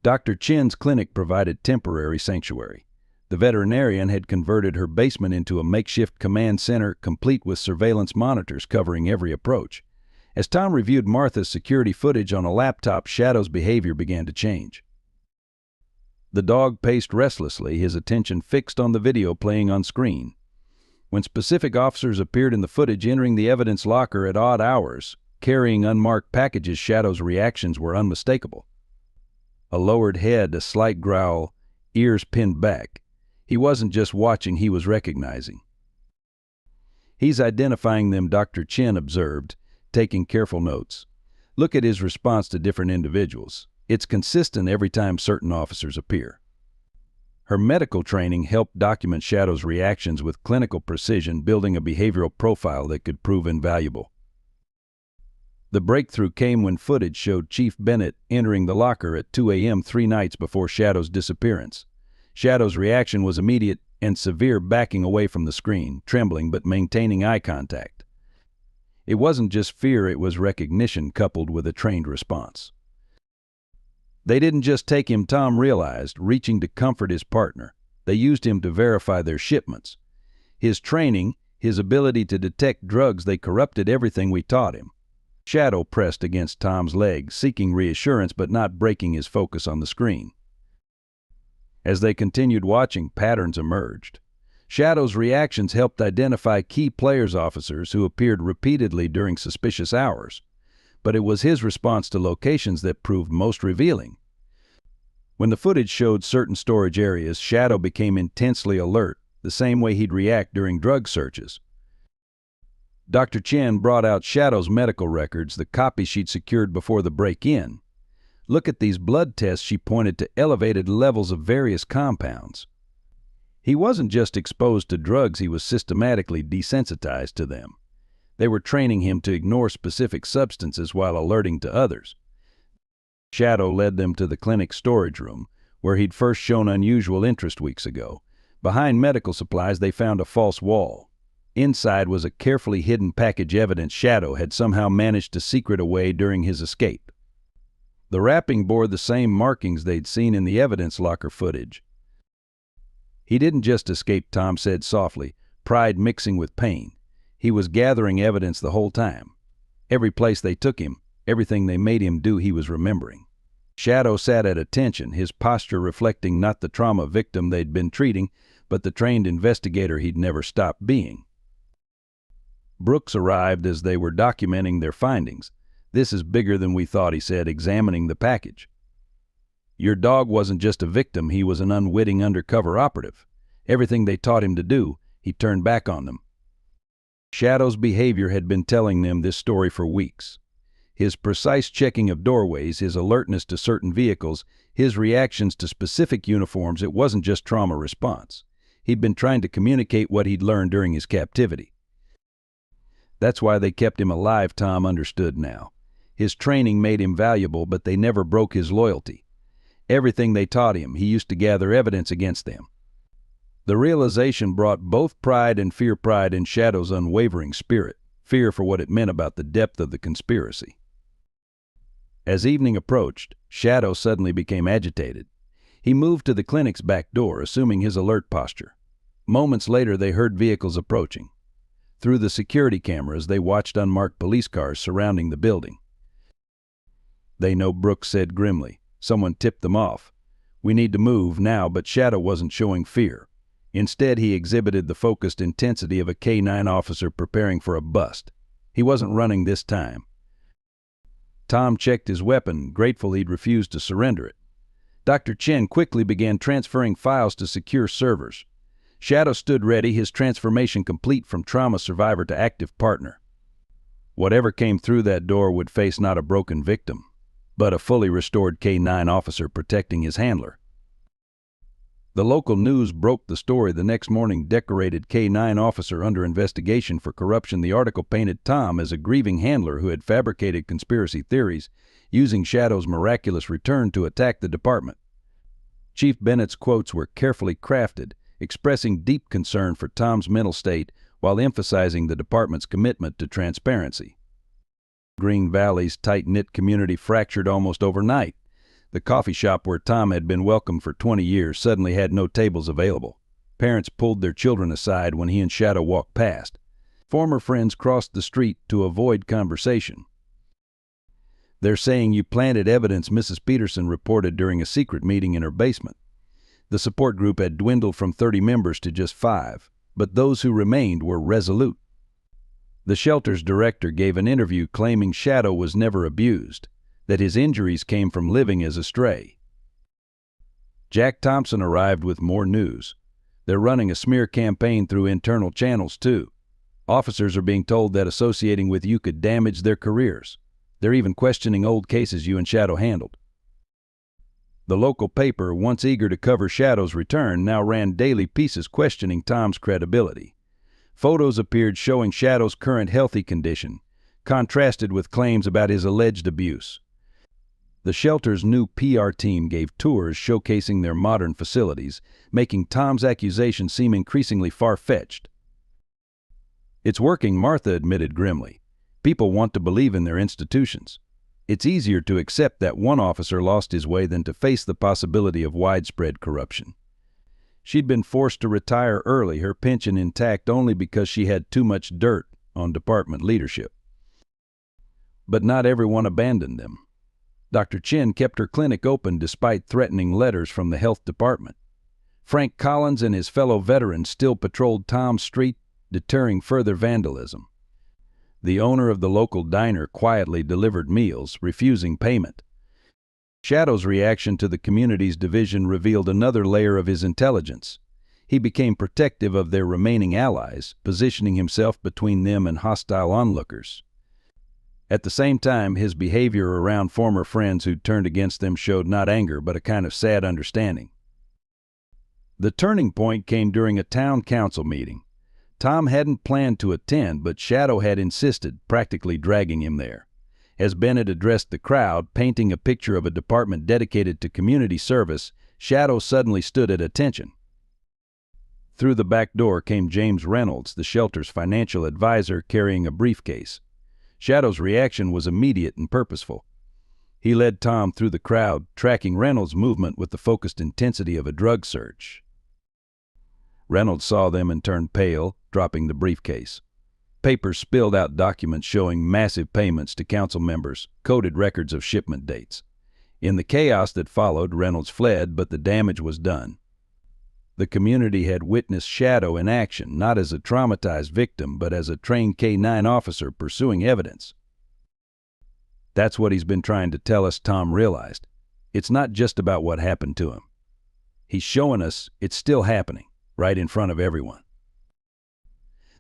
Dr. Chen's clinic provided temporary sanctuary. The veterinarian had converted her basement into a makeshift command center, complete with surveillance monitors covering every approach. As Tom reviewed Martha's security footage on a laptop, Shadow's behavior began to change. The dog paced restlessly, his attention fixed on the video playing on screen. When specific officers appeared in the footage, entering the evidence locker at odd hours, carrying unmarked packages, Shadow's reactions were unmistakable. A lowered head, a slight growl, ears pinned back. He wasn't just watching, he was recognizing. "He's identifying them," Dr. Chen observed, taking careful notes. "Look at his response to different individuals. It's consistent every time certain officers appear." Her medical training helped document Shadow's reactions with clinical precision, building a behavioral profile that could prove invaluable. The breakthrough came when footage showed Chief Bennett entering the locker at 2 a.m. 3 nights before Shadow's disappearance. Shadow's reaction was immediate and severe, backing away from the screen, trembling but maintaining eye contact. It wasn't just fear, it was recognition coupled with a trained response. They didn't just take him, Tom realized, reaching to comfort his partner. They used him to verify their shipments. His training, his ability to detect drugs, they corrupted everything we taught him. Shadow pressed against Tom's leg, seeking reassurance but not breaking his focus on the screen. As they continued watching, patterns emerged. Shadow's reactions helped identify key players, officers who appeared repeatedly during suspicious hours. But it was his response to locations that proved most revealing. When the footage showed certain storage areas, Shadow became intensely alert, the same way he'd react during drug searches. Dr. Chen brought out Shadow's medical records, the copies she'd secured before the break-in. Look at these blood tests. She pointed to elevated levels of various compounds. He wasn't just exposed to drugs, he was systematically desensitized to them. They were training him to ignore specific substances while alerting to others. Shadow led them to the clinic's storage room, where he'd first shown unusual interest weeks ago. Behind medical supplies, they found a false wall. Inside was a carefully hidden package evidence Shadow had somehow managed to secret away during his escape. The wrapping bore the same markings they'd seen in the evidence locker footage. He didn't just escape, Tom said softly, pride mixing with pain. He was gathering evidence the whole time. Every place they took him, everything they made him do, he was remembering. Shadow sat at attention, his posture reflecting not the trauma victim they'd been treating, but the trained investigator he'd never stopped being. Brooks arrived as they were documenting their findings. "This is bigger than we thought," he said, examining the package. "Your dog wasn't just a victim, he was an unwitting undercover operative. Everything they taught him to do, he turned back on them." Shadow's behavior had been telling them this story for weeks. His precise checking of doorways, his alertness to certain vehicles, his reactions to specific uniforms, it wasn't just trauma response. He'd been trying to communicate what he'd learned during his captivity. That's why they kept him alive, Tom understood now. His training made him valuable, but they never broke his loyalty. Everything they taught him, he used to gather evidence against them. The realization brought both pride and fear. Pride in Shadow's unwavering spirit, fear for what it meant about the depth of the conspiracy. As evening approached, Shadow suddenly became agitated. He moved to the clinic's back door, assuming his alert posture. Moments later, they heard vehicles approaching. Through the security cameras, they watched unmarked police cars surrounding the building. "They know," Brooks said grimly. "Someone tipped them off. We need to move now," but Shadow wasn't showing fear. Instead, he exhibited the focused intensity of a K-9 officer preparing for a bust. He wasn't running this time. Tom checked his weapon, grateful he'd refused to surrender it. Dr. Chen quickly began transferring files to secure servers. Shadow stood ready, his transformation complete from trauma survivor to active partner. Whatever came through that door would face not a broken victim, but a fully restored K-9 officer protecting his handler. The local news broke the story the next morning. Decorated K-9 officer under investigation for corruption. The article painted Tom as a grieving handler who had fabricated conspiracy theories, using Shadow's miraculous return to attack the department. Chief Bennett's quotes were carefully crafted, expressing deep concern for Tom's mental state while emphasizing the department's commitment to transparency. Green Valley's tight-knit community fractured almost overnight. The coffee shop where Tom had been welcomed for 20 years suddenly had no tables available. Parents pulled their children aside when he and Shadow walked past. Former friends crossed the street to avoid conversation. "They're saying you planted evidence," Mrs. Peterson reported during a secret meeting in her basement. The support group had dwindled from 30 members to just 5, but those who remained were resolute. The shelter's director gave an interview claiming Shadow was never abused, that his injuries came from living as a stray. Jack Thompson arrived with more news. They're running a smear campaign through internal channels, too. Officers are being told that associating with you could damage their careers. They're even questioning old cases you and Shadow handled. The local paper, once eager to cover Shadow's return, now ran daily pieces questioning Tom's credibility. Photos appeared showing Shadow's current healthy condition, contrasted with claims about his alleged abuse. The shelter's new PR team gave tours showcasing their modern facilities, making Tom's accusation seem increasingly far-fetched. "It's working," Martha admitted grimly. "People want to believe in their institutions. It's easier to accept that one officer lost his way than to face the possibility of widespread corruption." She'd been forced to retire early, her pension intact only because she had too much dirt on department leadership. But not everyone abandoned them. Dr. Chen kept her clinic open despite threatening letters from the health department. Frank Collins and his fellow veterans still patrolled Tom's street, deterring further vandalism. The owner of the local diner quietly delivered meals, refusing payment. Shadow's reaction to the community's division revealed another layer of his intelligence. He became protective of their remaining allies, positioning himself between them and hostile onlookers. At the same time, his behavior around former friends who'd turned against them showed not anger, but a kind of sad understanding. The turning point came during a town council meeting. Tom hadn't planned to attend, but Shadow had insisted, practically dragging him there. As Bennett addressed the crowd, painting a picture of a department dedicated to community service, Shadow suddenly stood at attention. Through the back door came James Reynolds, the shelter's financial advisor, carrying a briefcase. Shadow's reaction was immediate and purposeful. He led Tom through the crowd, tracking Reynolds' movement with the focused intensity of a drug search. Reynolds saw them and turned pale, dropping the briefcase. Papers spilled out documents showing massive payments to council members, coded records of shipment dates. In the chaos that followed, Reynolds fled, but the damage was done. The community had witnessed Shadow in action, not as a traumatized victim, but as a trained K-9 officer pursuing evidence. That's what he's been trying to tell us, Tom realized. It's not just about what happened to him. He's showing us it's still happening, right in front of everyone.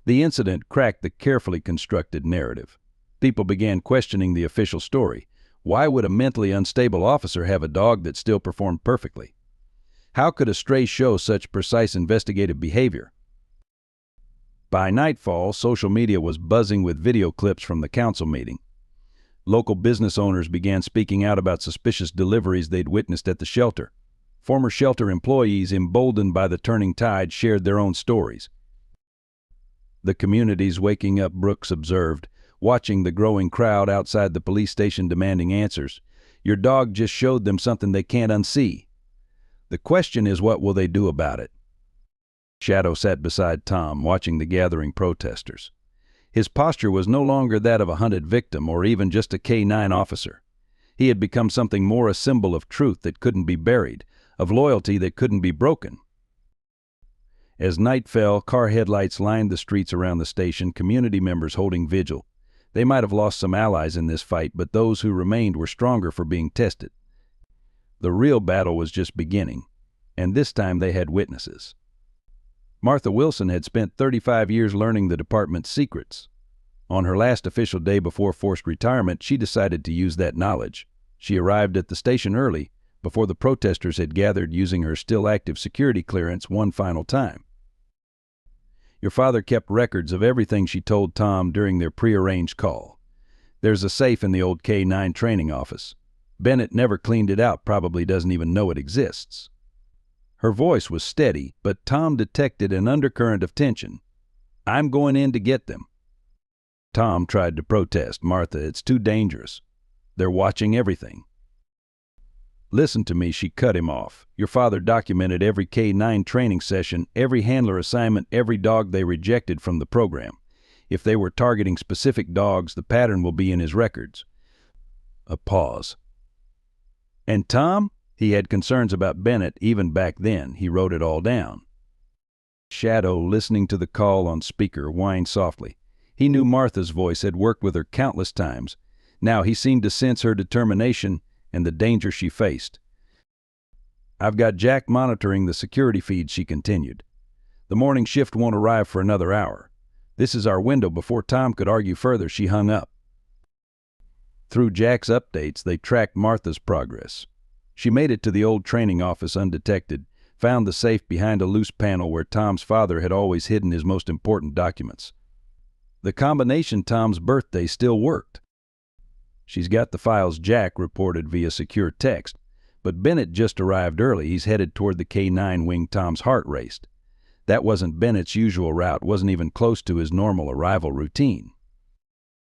The incident cracked the carefully constructed narrative. People began questioning the official story. Why would a mentally unstable officer have a dog that still performed perfectly? How could a stray show such precise investigative behavior? By nightfall, social media was buzzing with video clips from the council meeting. Local business owners began speaking out about suspicious deliveries they'd witnessed at the shelter. Former shelter employees, emboldened by the turning tide, shared their own stories. The community's waking up, Brooks observed, watching the growing crowd outside the police station demanding answers. Your dog just showed them something they can't unsee. The question is, what will they do about it? Shadow sat beside Tom, watching the gathering protesters. His posture was no longer that of a hunted victim or even just a K-9 officer. He had become something more, a symbol of truth that couldn't be buried, of loyalty that couldn't be broken. As night fell, car headlights lined the streets around the station, community members holding vigil. They might have lost some allies in this fight, but those who remained were stronger for being tested. The real battle was just beginning, and this time they had witnesses. Martha Wilson had spent 35 years learning the department's secrets. On her last official day before forced retirement, she decided to use that knowledge. She arrived at the station early, before the protesters had gathered, using her still active security clearance one final time. Your father kept records of everything, she told Tom during their prearranged call. There's a safe in the old K-9 training office. Bennett never cleaned it out, probably doesn't even know it exists. Her voice was steady, but Tom detected an undercurrent of tension. I'm going in to get them. Tom tried to protest. Martha, it's too dangerous. They're watching everything. Listen to me, she cut him off. Your father documented every K-9 training session, every handler assignment, every dog they rejected from the program. If they were targeting specific dogs, the pattern will be in his records. A pause. And Tom? He had concerns about Bennett even back then. He wrote it all down. Shadow, listening to the call on speaker, whined softly. He knew Martha's voice, had worked with her countless times. Now he seemed to sense her determination and the danger she faced. I've got Jack monitoring the security feed, she continued. The morning shift won't arrive for another hour. This is our window. Before Tom could argue further, she hung up. Through Jack's updates, they tracked Martha's progress. She made it to the old training office undetected, found the safe behind a loose panel where Tom's father had always hidden his most important documents. The combination Tom's birthday still worked. She's got the files, Jack reported via secure text, but Bennett just arrived early. He's headed toward the K-9 wing. Tom's heart raced. That wasn't Bennett's usual route, wasn't even close to his normal arrival routine.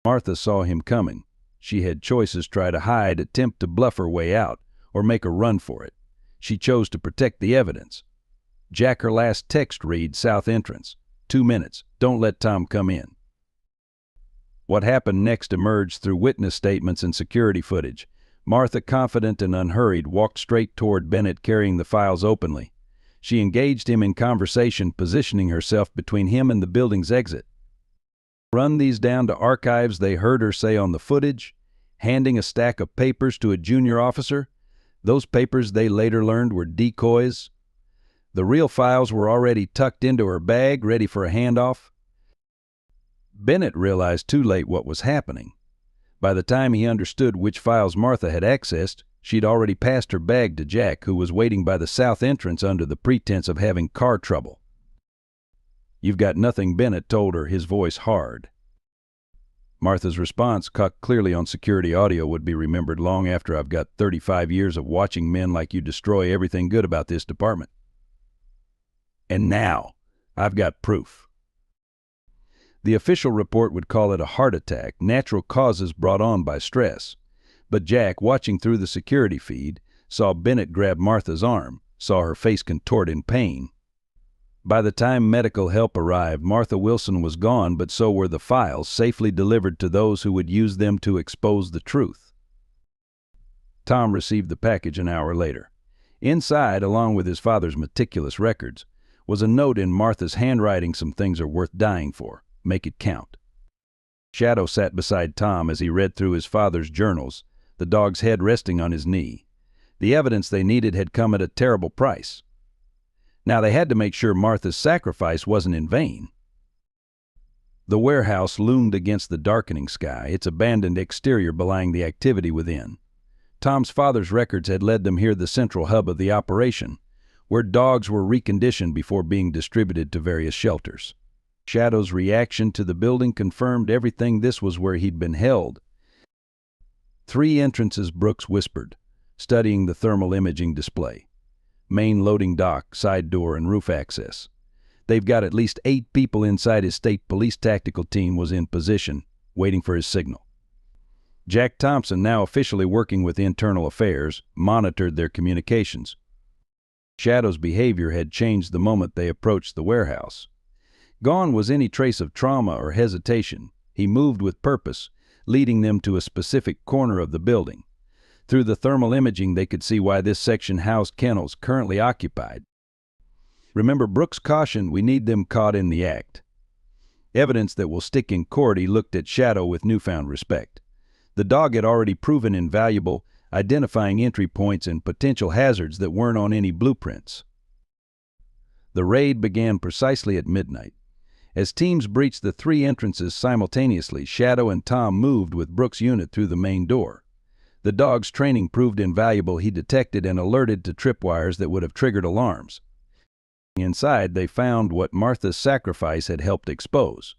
Martha saw him coming. She had choices: try to hide, attempt to bluff her way out, or make a run for it. She chose to protect the evidence. Jack, her last text read, South entrance. 2 minutes. Don't let Tom come in. What happened next emerged through witness statements and security footage. Martha, confident and unhurried, walked straight toward Bennett, carrying the files openly. She engaged him in conversation, positioning herself between him and the building's exit. Run these down to archives, they heard her say on the footage, handing a stack of papers to a junior officer. Those papers, they later learned, were decoys. The real files were already tucked into her bag, ready for a handoff. Bennett realized too late what was happening. By the time he understood which files Martha had accessed, she'd already passed her bag to Jack, who was waiting by the south entrance under the pretense of having car trouble. "You've got nothing," Bennett told her, his voice hard. Martha's response, caught clearly on security audio, would be remembered long after I've got 35 years of watching men like you destroy everything good about this department. And now, I've got proof. The official report would call it a heart attack, natural causes brought on by stress. But Jack, watching through the security feed, saw Bennett grab Martha's arm, saw her face contort in pain. By the time medical help arrived, Martha Wilson was gone, but so were the files, safely delivered to those who would use them to expose the truth. Tom received the package an hour later. Inside, along with his father's meticulous records, was a note in Martha's handwriting: "Some things are worth dying for. Make it count." Shadow sat beside Tom as he read through his father's journals, the dog's head resting on his knee. The evidence they needed had come at a terrible price. Now they had to make sure Martha's sacrifice wasn't in vain. The warehouse loomed against the darkening sky, its abandoned exterior belying the activity within. Tom's father's records had led them here, the central hub of the operation, where dogs were reconditioned before being distributed to various shelters. Shadow's reaction to the building confirmed everything. This was where he'd been held. 3 entrances, Brooks whispered, studying the thermal imaging display. Main loading dock, side door, and roof access. They've got at least 8 people inside. His state police tactical team was in position, waiting for his signal. Jack Thompson, now officially working with Internal Affairs, monitored their communications. Shadow's behavior had changed the moment they approached the warehouse. Gone was any trace of trauma or hesitation. He moved with purpose, leading them to a specific corner of the building. Through the thermal imaging, they could see why this section housed kennels currently occupied. Remember Brooks' caution: "We need them caught in the act." Evidence that will stick in court. He looked at Shadow with newfound respect. The dog had already proven invaluable, identifying entry points and potential hazards that weren't on any blueprints. The raid began precisely at midnight. As teams breached the 3 entrances simultaneously, Shadow and Tom moved with Brooks' unit through the main door. The dog's training proved invaluable. He detected and alerted to tripwires that would have triggered alarms. Inside, they found what Martha's sacrifice had helped expose.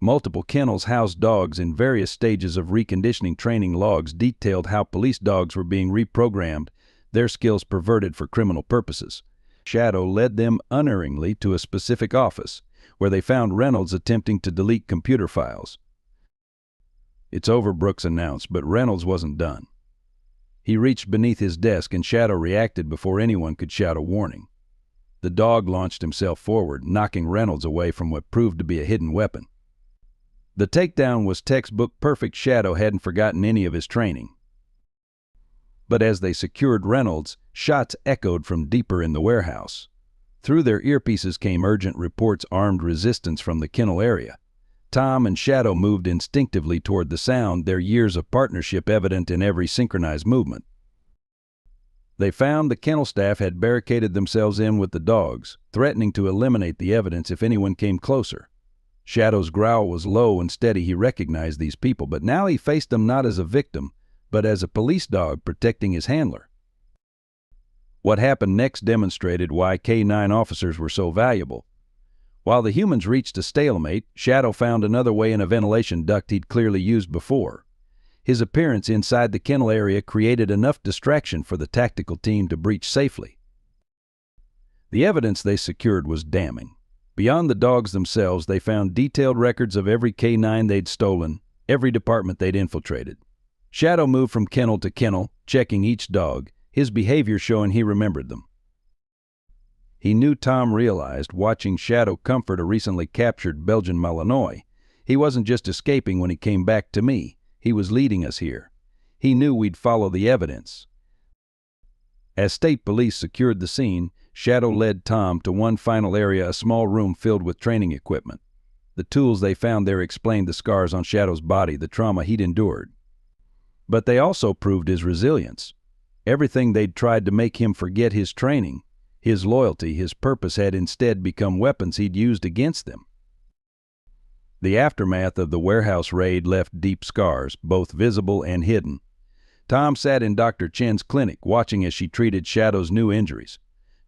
Multiple kennels housed dogs in various stages of reconditioning. Training logs detailed how police dogs were being reprogrammed, their skills perverted for criminal purposes. Shadow led them unerringly to a specific office, where they found Reynolds attempting to delete computer files. "It's over," Brooks announced, but Reynolds wasn't done. He reached beneath his desk, and Shadow reacted before anyone could shout a warning. The dog launched himself forward, knocking Reynolds away from what proved to be a hidden weapon. The takedown was textbook perfect. Shadow hadn't forgotten any of his training. But as they secured Reynolds, shots echoed from deeper in the warehouse. Through their earpieces came urgent reports: armed resistance from the kennel area. Tom and Shadow moved instinctively toward the sound, their years of partnership evident in every synchronized movement. They found the kennel staff had barricaded themselves in with the dogs, threatening to eliminate the evidence if anyone came closer. Shadow's growl was low and steady. He recognized these people, but now he faced them not as a victim, but as a police dog protecting his handler. What happened next demonstrated why K9 officers were so valuable. While the humans reached a stalemate, Shadow found another way in a ventilation duct he'd clearly used before. His appearance inside the kennel area created enough distraction for the tactical team to breach safely. The evidence they secured was damning. Beyond the dogs themselves, they found detailed records of every K9 they'd stolen, every department they'd infiltrated. Shadow moved from kennel to kennel, checking each dog, his behavior showing he remembered them. He knew Tom realized, watching Shadow comfort a recently captured Belgian Malinois, he wasn't just escaping when he came back to me. He was leading us here. He knew we'd follow the evidence. As state police secured the scene, Shadow led Tom to one final area, a small room filled with training equipment. The tools they found there explained the scars on Shadow's body, the trauma he'd endured. But they also proved his resilience. Everything they'd tried to make him forget, his training, his loyalty, his purpose, had instead become weapons he'd used against them. The aftermath of the warehouse raid left deep scars, both visible and hidden. Tom sat in Dr. Chen's clinic, watching as she treated Shadow's new injuries.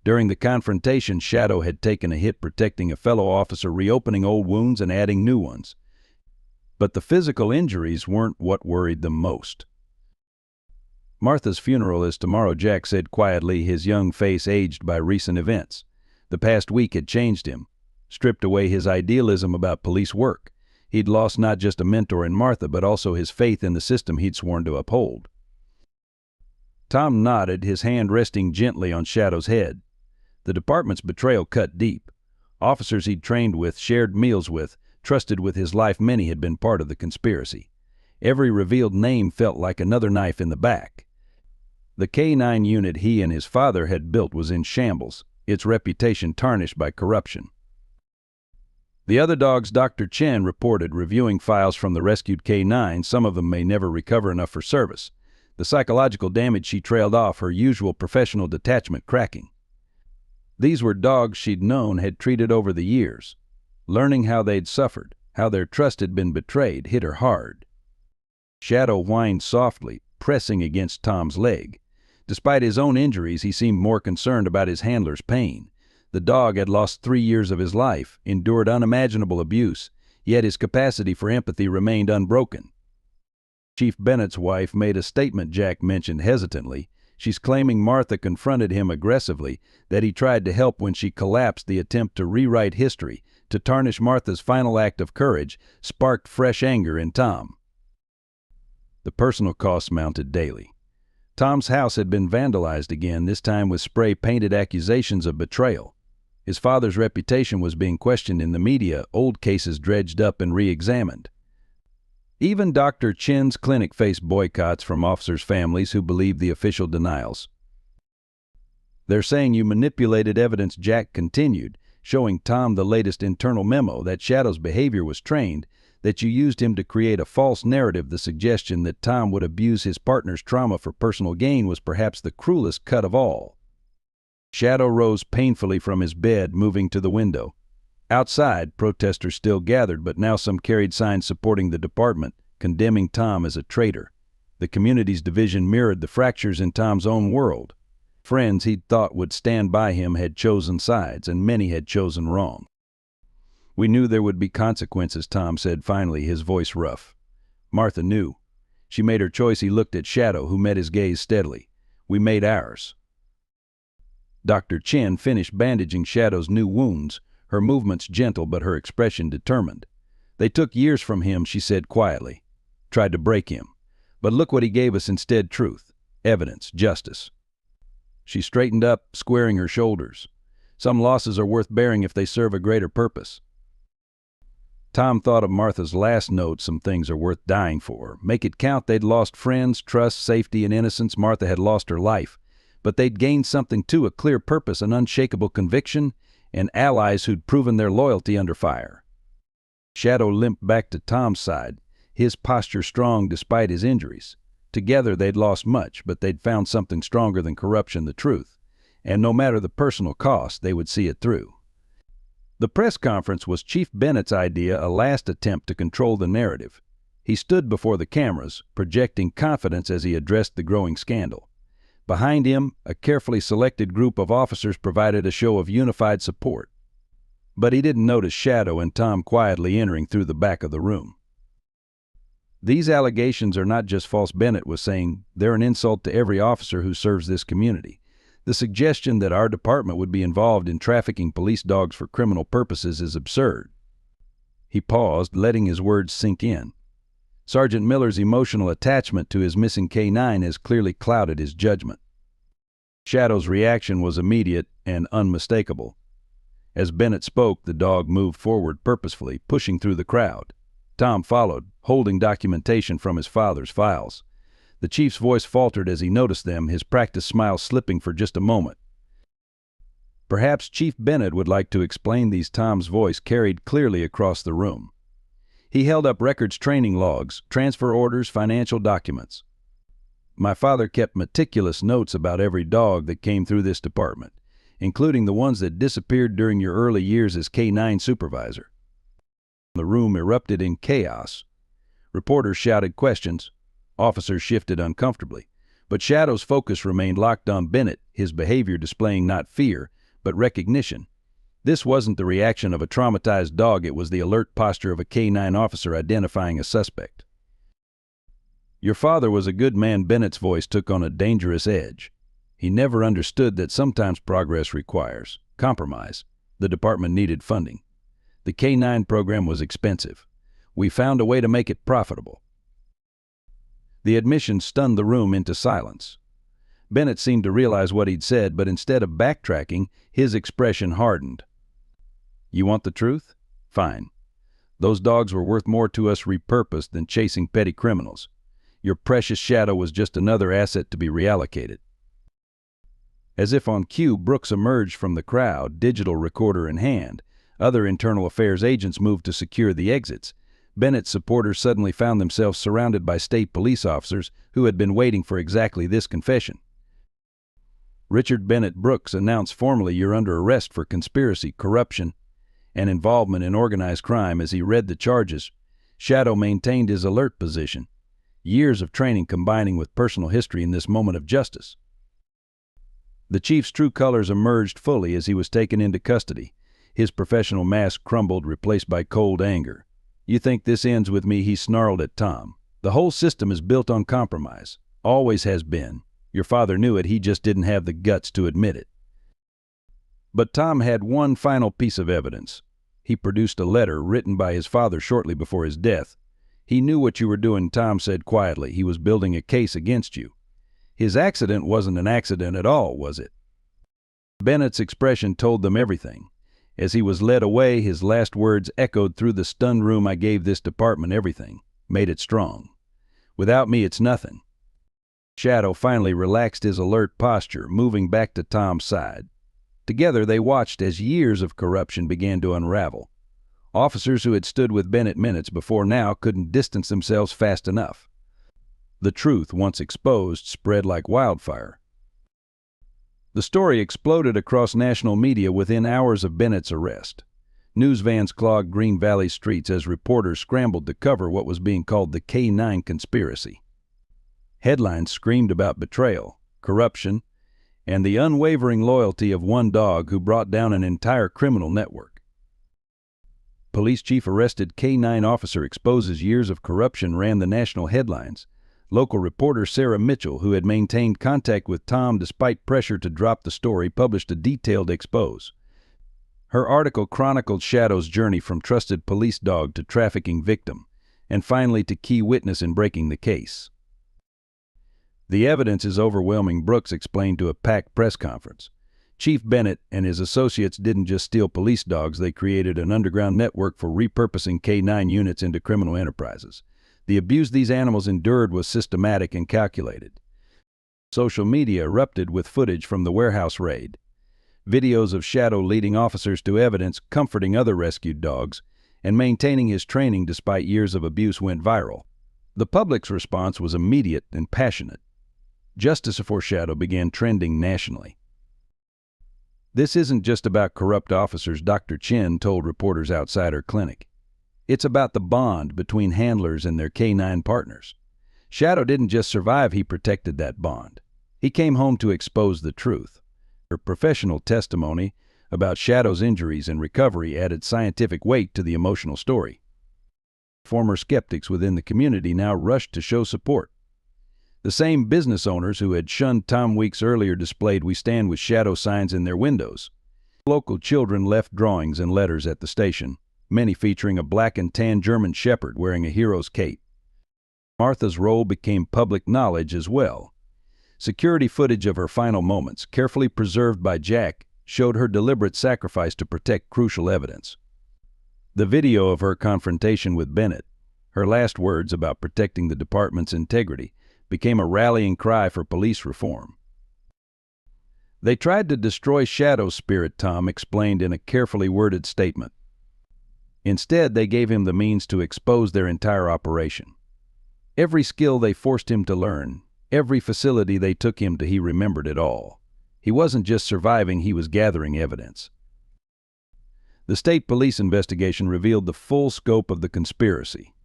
During the confrontation, Shadow had taken a hit protecting a fellow officer, reopening old wounds and adding new ones. But the physical injuries weren't what worried them most. "Martha's funeral is tomorrow," Jack said quietly, his young face aged by recent events. The past week had changed him, stripped away his idealism about police work. He'd lost not just a mentor in Martha, but also his faith in the system he'd sworn to uphold. Tom nodded, his hand resting gently on Shadow's head. The department's betrayal cut deep. Officers he'd trained with, shared meals with, trusted with his life, many had been part of the conspiracy. Every revealed name felt like another knife in the back. The K-9 unit he and his father had built was in shambles, its reputation tarnished by corruption. The other dogs, Dr. Chen reported, reviewing files from the rescued K-9, some of them may never recover enough for service. The psychological damage she trailed off, her usual professional detachment cracking. These were dogs she'd known, had treated over the years. Learning how they'd suffered, how their trust had been betrayed, hit her hard. Shadow whined softly, pressing against Tom's leg. Despite his own injuries, he seemed more concerned about his handler's pain. The dog had lost 3 years of his life, endured unimaginable abuse, yet his capacity for empathy remained unbroken. Chief Bennett's wife made a statement Jack mentioned hesitantly. She's claiming Martha confronted him aggressively, that he tried to help when she collapsed. The attempt to rewrite history, to tarnish Martha's final act of courage, sparked fresh anger in Tom. The personal costs mounted daily. Tom's house had been vandalized again, this time with spray-painted accusations of betrayal. His father's reputation was being questioned in the media, old cases dredged up and re-examined. Even Dr. Chen's clinic faced boycotts from officers' families who believed the official denials. "They're saying you manipulated evidence," Jack continued, showing Tom the latest internal memo, that Shadow's behavior was trained, that you used him to create a false narrative. The suggestion that Tom would abuse his partner's trauma for personal gain was perhaps the cruelest cut of all. Shadow rose painfully from his bed, moving to the window. Outside, protesters still gathered, but now some carried signs supporting the department, condemning Tom as a traitor. The community's division mirrored the fractures in Tom's own world. Friends he'd thought would stand by him had chosen sides, and many had chosen wrong. "We knew there would be consequences," Tom said finally, his voice rough. "Martha knew. She made her choice." He looked at Shadow, who met his gaze steadily. "We made ours." Dr. Chen finished bandaging Shadow's new wounds, her movements gentle but her expression determined. "They took years from him," she said quietly. "Tried to break him. But look what he gave us instead: truth, evidence, justice." She straightened up, squaring her shoulders. "Some losses are worth bearing if they serve a greater purpose." Tom thought of Martha's last note: "Some things are worth dying for. Make it count." They'd lost friends, trust, safety, and innocence. Martha had lost her life. But they'd gained something too: a clear purpose, an unshakable conviction, and allies who'd proven their loyalty under fire. Shadow limped back to Tom's side, his posture strong despite his injuries. Together they'd lost much, but they'd found something stronger than corruption: the truth. And no matter the personal cost, they would see it through. The press conference was Chief Bennett's idea, a last attempt to control the narrative. He stood before the cameras, projecting confidence as he addressed the growing scandal. Behind him, a carefully selected group of officers provided a show of unified support. But he didn't notice Shadow and Tom quietly entering through the back of the room. "These allegations are not just false," Bennett was saying. "They're an insult to every officer who serves this community. The suggestion that our department would be involved in trafficking police dogs for criminal purposes is absurd." He paused, letting his words sink in. Sergeant Miller's emotional attachment to his missing K-9 has clearly clouded his judgment. Shadow's reaction was immediate and unmistakable. As Bennett spoke, the dog moved forward purposefully, pushing through the crowd. Tom followed, holding documentation from his father's files. The chief's voice faltered as he noticed them, his practiced smile slipping for just a moment. Perhaps Chief Bennett would like to explain these. Tom's voice carried clearly across the room. He held up records, training logs, transfer orders, financial documents. "My father kept meticulous notes about every dog that came through this department, including the ones that disappeared during your early years as K-9 supervisor." The room erupted in chaos. Reporters shouted questions. Officers shifted uncomfortably. But Shadow's focus remained locked on Bennett, his behavior displaying not fear, but recognition. This wasn't the reaction of a traumatized dog, it was the alert posture of a K-9 officer identifying a suspect. "Your father was a good man," Bennett's voice took on a dangerous edge. He never understood that sometimes progress requires compromise. The department needed funding. The K-9 program was expensive. We found a way to make it profitable. The admission stunned the room into silence. Bennett seemed to realize what he'd said, but instead of backtracking, his expression hardened. "You want the truth? Fine. Those dogs were worth more to us repurposed than chasing petty criminals. Your precious Shadow was just another asset to be reallocated." As if on cue, Brooks emerged from the crowd, digital recorder in hand. Other internal affairs agents moved to secure the exits. Bennett's supporters suddenly found themselves surrounded by state police officers who had been waiting for exactly this confession. Richard Bennett Brooks announced formally, "You're under arrest for conspiracy, corruption, and involvement in organized crime." As he read the charges, Shadow maintained his alert position, years of training combining with personal history in this moment of justice. The chief's true colors emerged fully as he was taken into custody. His professional mask crumbled, replaced by cold anger. "You think this ends with me?" he snarled at Tom. "The whole system is built on compromise. Always has been. Your father knew it, he just didn't have the guts to admit it." But Tom had one final piece of evidence. He produced a letter written by his father shortly before his death. "He knew what you were doing," Tom said quietly. "He was building a case against you. His accident wasn't an accident at all, was it?" Bennett's expression told them everything. As he was led away, his last words echoed through the stunned room. "I gave this department everything, made it strong. Without me, it's nothing." Shadow finally relaxed his alert posture, moving back to Tom's side. Together they watched as years of corruption began to unravel. Officers who had stood with Bennett minutes before now couldn't distance themselves fast enough. The truth, once exposed, spread like wildfire. The story exploded across national media within hours of Bennett's arrest. News vans clogged Green Valley streets as reporters scrambled to cover what was being called the K-9 conspiracy. Headlines screamed about betrayal, corruption, and the unwavering loyalty of one dog who brought down an entire criminal network. "Police chief arrested K-9 officer exposes years of corruption" ran the national headlines. Local reporter Sarah Mitchell, who had maintained contact with Tom despite pressure to drop the story, published a detailed expose. Her article chronicled Shadow's journey from trusted police dog to trafficking victim, and finally to key witness in breaking the case. "The evidence is overwhelming," Brooks explained to a packed press conference. "Chief Bennett and his associates didn't just steal police dogs, they created an underground network for repurposing K-9 units into criminal enterprises. The abuse these animals endured was systematic and calculated." Social media erupted with footage from the warehouse raid. Videos of Shadow leading officers to evidence, comforting other rescued dogs, and maintaining his training despite years of abuse went viral. The public's response was immediate and passionate. Justice for Shadow began trending nationally. "This isn't just about corrupt officers," Dr. Chen told reporters outside her clinic. "It's about the bond between handlers and their K-9 partners. Shadow didn't just survive, he protected that bond. He came home to expose the truth." Her professional testimony about Shadow's injuries and recovery added scientific weight to the emotional story. Former skeptics within the community now rushed to show support. The same business owners who had shunned Tom weeks earlier displayed "We Stand with Shadow" signs in their windows. Local children left drawings and letters at the station, many featuring a black and tan German shepherd wearing a hero's cape. Martha's role became public knowledge as well. Security footage of her final moments, carefully preserved by Jack, showed her deliberate sacrifice to protect crucial evidence. The video of her confrontation with Bennett, her last words about protecting the department's integrity, became a rallying cry for police reform. "They tried to destroy Shadow's spirit," Tom explained in a carefully worded statement. "Instead, they gave him the means to expose their entire operation. Every skill they forced him to learn, every facility they took him to, he remembered it all. He wasn't just surviving, he was gathering evidence." The state police investigation revealed the full scope of the conspiracy.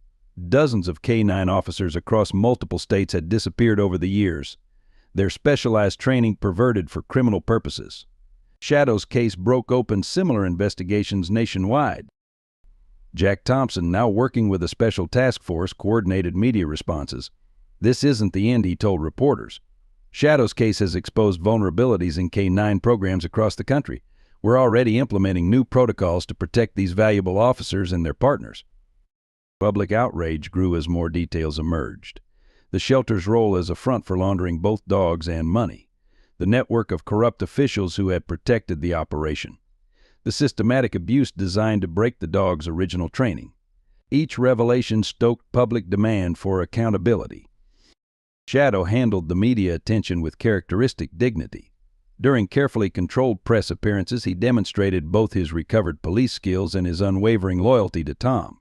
Dozens of K-9 officers across multiple states had disappeared over the years, their specialized training perverted for criminal purposes. Shadow's case broke open similar investigations nationwide. Jack Thompson, now working with a special task force, coordinated media responses. This isn't the end, he told reporters. Shadow's case has exposed vulnerabilities in K-9 programs across the country. We're already implementing new protocols to protect these valuable officers and their partners. Public outrage grew as more details emerged. The shelter's role as a front for laundering both dogs and money. The network of corrupt officials who had protected the operation. The systematic abuse designed to break the dog's original training. Each revelation stoked public demand for accountability. Shadow handled the media attention with characteristic dignity. During carefully controlled press appearances, he demonstrated both his recovered police skills and his unwavering loyalty to Tom.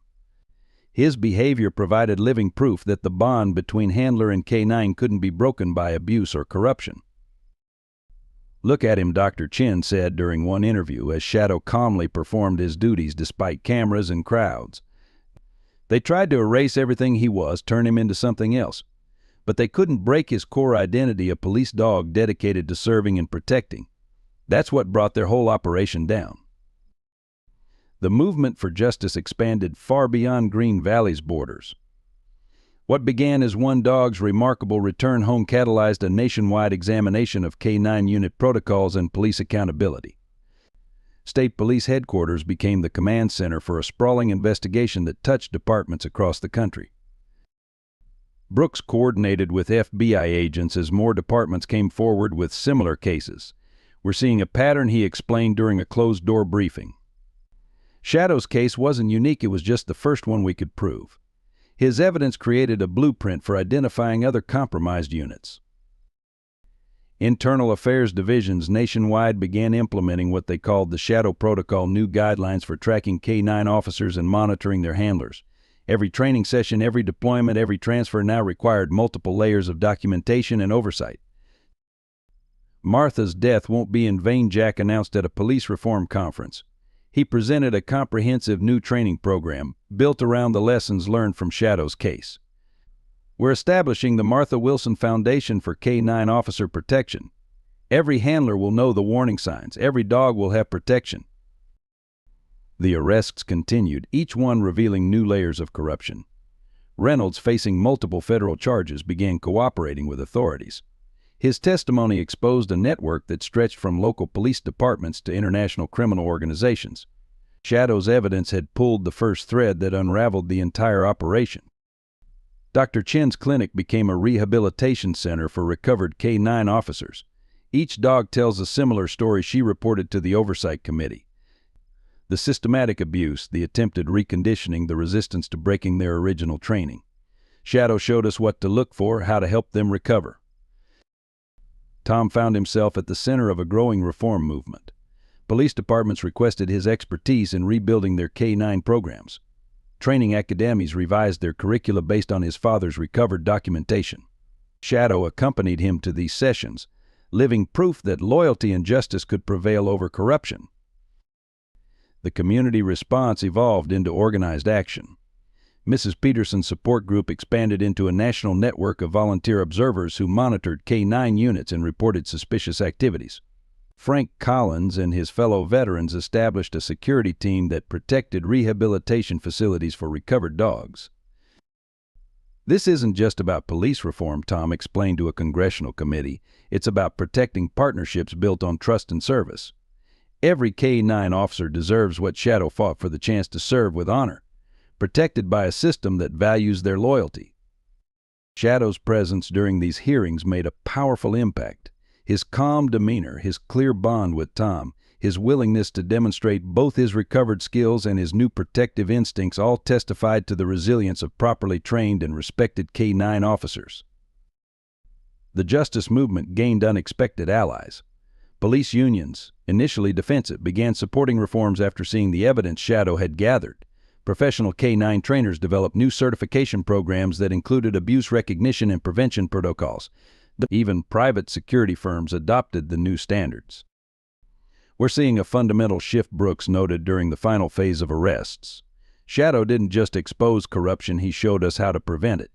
His behavior provided living proof that the bond between handler and K-9 couldn't be broken by abuse or corruption. "Look at him," Dr. Chin said during one interview as Shadow calmly performed his duties despite cameras and crowds. They tried to erase everything he was, turn him into something else. But they couldn't break his core identity, a police dog dedicated to serving and protecting. That's what brought their whole operation down. The movement for justice expanded far beyond Green Valley's borders. What began as one dog's remarkable return home catalyzed a nationwide examination of K-9 unit protocols and police accountability. State Police Headquarters became the command center for a sprawling investigation that touched departments across the country. Brooks coordinated with FBI agents as more departments came forward with similar cases. "We're seeing a pattern," he explained during a closed-door briefing. Shadow's case wasn't unique, it was just the first one we could prove. His evidence created a blueprint for identifying other compromised units. Internal Affairs divisions nationwide began implementing what they called the Shadow Protocol, new guidelines for tracking K-9 officers and monitoring their handlers. Every training session, every deployment, every transfer now required multiple layers of documentation and oversight. "Martha's death won't be in vain," Jack announced at a police reform conference. He presented a comprehensive new training program built around the lessons learned from Shadow's case. "We're establishing the Martha Wilson Foundation for K-9 officer protection. Every handler will know the warning signs. Every dog will have protection." The arrests continued, each one revealing new layers of corruption. Reynolds, facing multiple federal charges, began cooperating with authorities. His testimony exposed a network that stretched from local police departments to international criminal organizations. Shadow's evidence had pulled the first thread that unraveled the entire operation. Dr. Chin's clinic became a rehabilitation center for recovered K-9 officers. Each dog tells a similar story, she reported to the Oversight Committee. The systematic abuse, the attempted reconditioning, the resistance to breaking their original training. Shadow showed us what to look for, how to help them recover. Tom found himself at the center of a growing reform movement. Police departments requested his expertise in rebuilding their K-9 programs. Training academies revised their curricula based on his father's recovered documentation. Shadow accompanied him to these sessions, living proof that loyalty and justice could prevail over corruption. The community response evolved into organized action. Mrs. Peterson's support group expanded into a national network of volunteer observers who monitored K-9 units and reported suspicious activities. Frank Collins and his fellow veterans established a security team that protected rehabilitation facilities for recovered dogs. "This isn't just about police reform," Tom explained to a congressional committee. "It's about protecting partnerships built on trust and service. Every K-9 officer deserves what Shadow fought for, the chance to serve with honor, protected by a system that values their loyalty." Shadow's presence during these hearings made a powerful impact. His calm demeanor, his clear bond with Tom, his willingness to demonstrate both his recovered skills and his new protective instincts all testified to the resilience of properly trained and respected K-9 officers. The justice movement gained unexpected allies. Police unions, initially defensive, began supporting reforms after seeing the evidence Shadow had gathered. Professional K-9 trainers developed new certification programs that included abuse recognition and prevention protocols. Even private security firms adopted the new standards. We're seeing a fundamental shift, Brooks noted during the final phase of arrests. Shadow didn't just expose corruption, he showed us how to prevent it.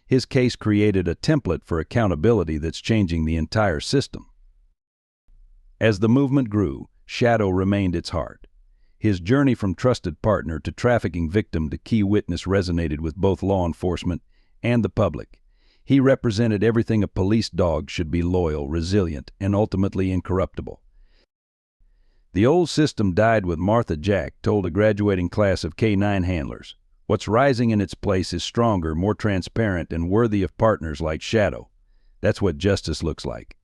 His case created a template for accountability that's changing the entire system. As the movement grew, Shadow remained its heart. His journey from trusted partner to trafficking victim to key witness resonated with both law enforcement and the public. He represented everything a police dog should be: loyal, resilient, and ultimately incorruptible. The old system died with Martha Jack told a graduating class of K-9 handlers. What's rising in its place is stronger, more transparent, and worthy of partners like Shadow. That's what justice looks like.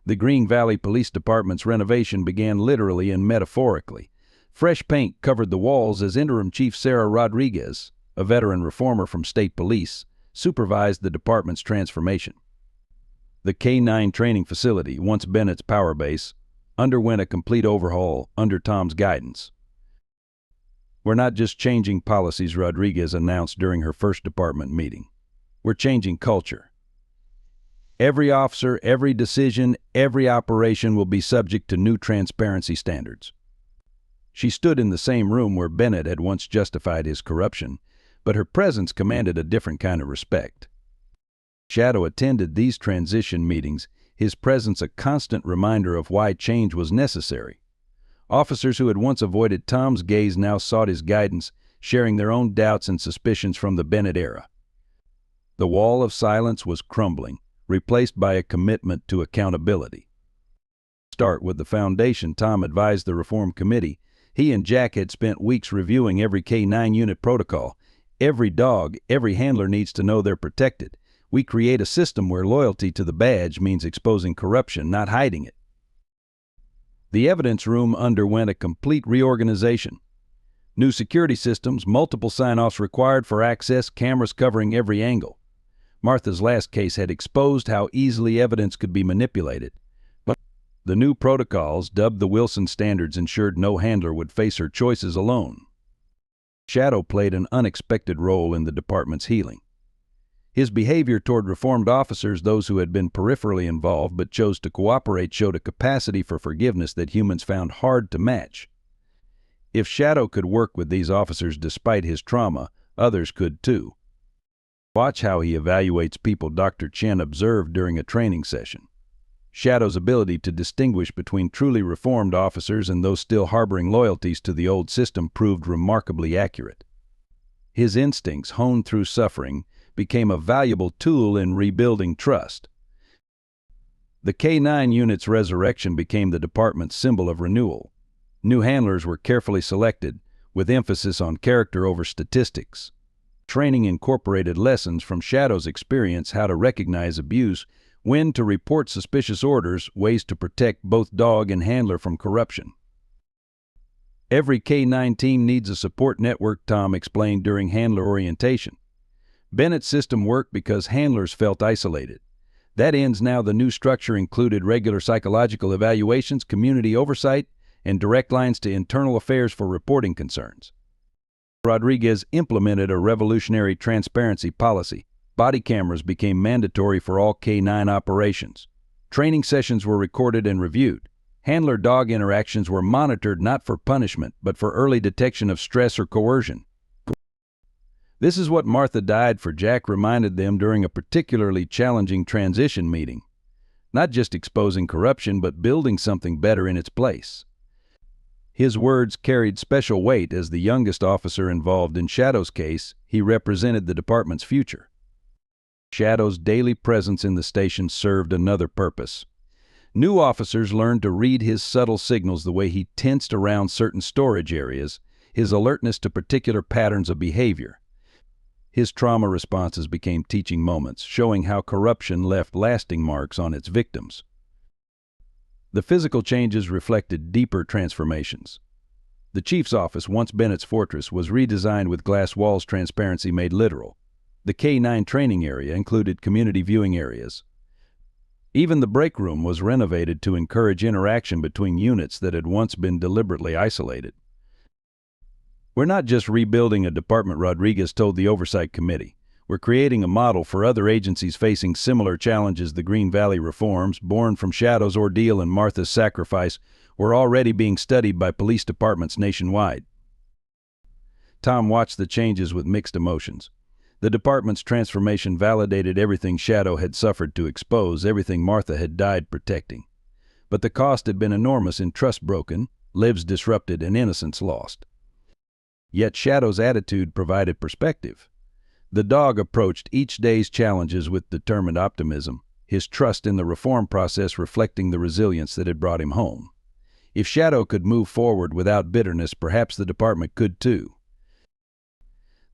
The Green Valley Police Department's renovation began literally and metaphorically. Fresh paint covered the walls as Interim Chief Sarah Rodriguez, a veteran reformer from state police, supervised the department's transformation. The K-9 training facility, once Bennett's power base, underwent a complete overhaul under Tom's guidance. We're not just changing policies, Rodriguez announced during her first department meeting. We're changing culture. Every officer, every decision, every operation will be subject to new transparency standards. She stood in the same room where Bennett had once justified his corruption, but her presence commanded a different kind of respect. Shadow attended these transition meetings, his presence a constant reminder of why change was necessary. Officers who had once avoided Tom's gaze now sought his guidance, sharing their own doubts and suspicions from the Bennett era. The wall of silence was crumbling, replaced by a commitment to accountability. Start with the foundation. Tom advised the Reform Committee. He and Jack had spent weeks reviewing every K-9 unit protocol. Every dog, every handler needs to know they're protected. We create a system where loyalty to the badge means exposing corruption, not hiding it. The evidence room underwent a complete reorganization. New security systems, multiple sign-offs required for access, cameras covering every angle. Martha's last case had exposed how easily evidence could be manipulated. But the new protocols, dubbed the Wilson Standards, ensured no handler would face her choices alone. Shadow played an unexpected role in the department's healing. His behavior toward reformed officers, those who had been peripherally involved but chose to cooperate, showed a capacity for forgiveness that humans found hard to match. If Shadow could work with these officers despite his trauma, others could too. Watch how he evaluates people, Dr. Chen observed during a training session. Shadow's ability to distinguish between truly reformed officers and those still harboring loyalties to the old system proved remarkably accurate. His instincts, honed through suffering, became a valuable tool in rebuilding trust. The K-9 unit's resurrection became the department's symbol of renewal. New handlers were carefully selected, with emphasis on character over statistics. Training incorporated lessons from Shadow's experience: how to recognize abuse, when to report suspicious orders, ways to protect both dog and handler from corruption. Every K-9 team needs a support network, Tom explained during handler orientation. Bennett's system worked because handlers felt isolated. That ends now. The new structure included regular psychological evaluations, community oversight, and direct lines to internal affairs for reporting concerns. Rodriguez implemented a revolutionary transparency policy. Body cameras became mandatory for all K-9 operations. Training sessions were recorded and reviewed. Handler-dog interactions were monitored not for punishment, but for early detection of stress or coercion. This is what Martha died for, Jack reminded them during a particularly challenging transition meeting. Not just exposing corruption, but building something better in its place. His words carried special weight. As the youngest officer involved in Shadow's case, he represented the department's future. Shadow's daily presence in the station served another purpose. New officers learned to read his subtle signals: the way he tensed around certain storage areas, his alertness to particular patterns of behavior. His trauma responses became teaching moments, showing how corruption left lasting marks on its victims. The physical changes reflected deeper transformations. The chief's office, once Bennett's fortress, was redesigned with glass walls, transparency made literal. The K-9 training area included community viewing areas. Even the break room was renovated to encourage interaction between units that had once been deliberately isolated. We're not just rebuilding a department, Rodriguez told the Oversight Committee. We're creating a model for other agencies facing similar challenges. The Green Valley reforms, born from Shadow's ordeal and Martha's sacrifice, were already being studied by police departments nationwide. Tom watched the changes with mixed emotions. The department's transformation validated everything Shadow had suffered to expose, everything Martha had died protecting. But the cost had been enormous in trust broken, lives disrupted, and innocence lost. Yet Shadow's attitude provided perspective. The dog approached each day's challenges with determined optimism, his trust in the reform process reflecting the resilience that had brought him home. If Shadow could move forward without bitterness, perhaps the department could too.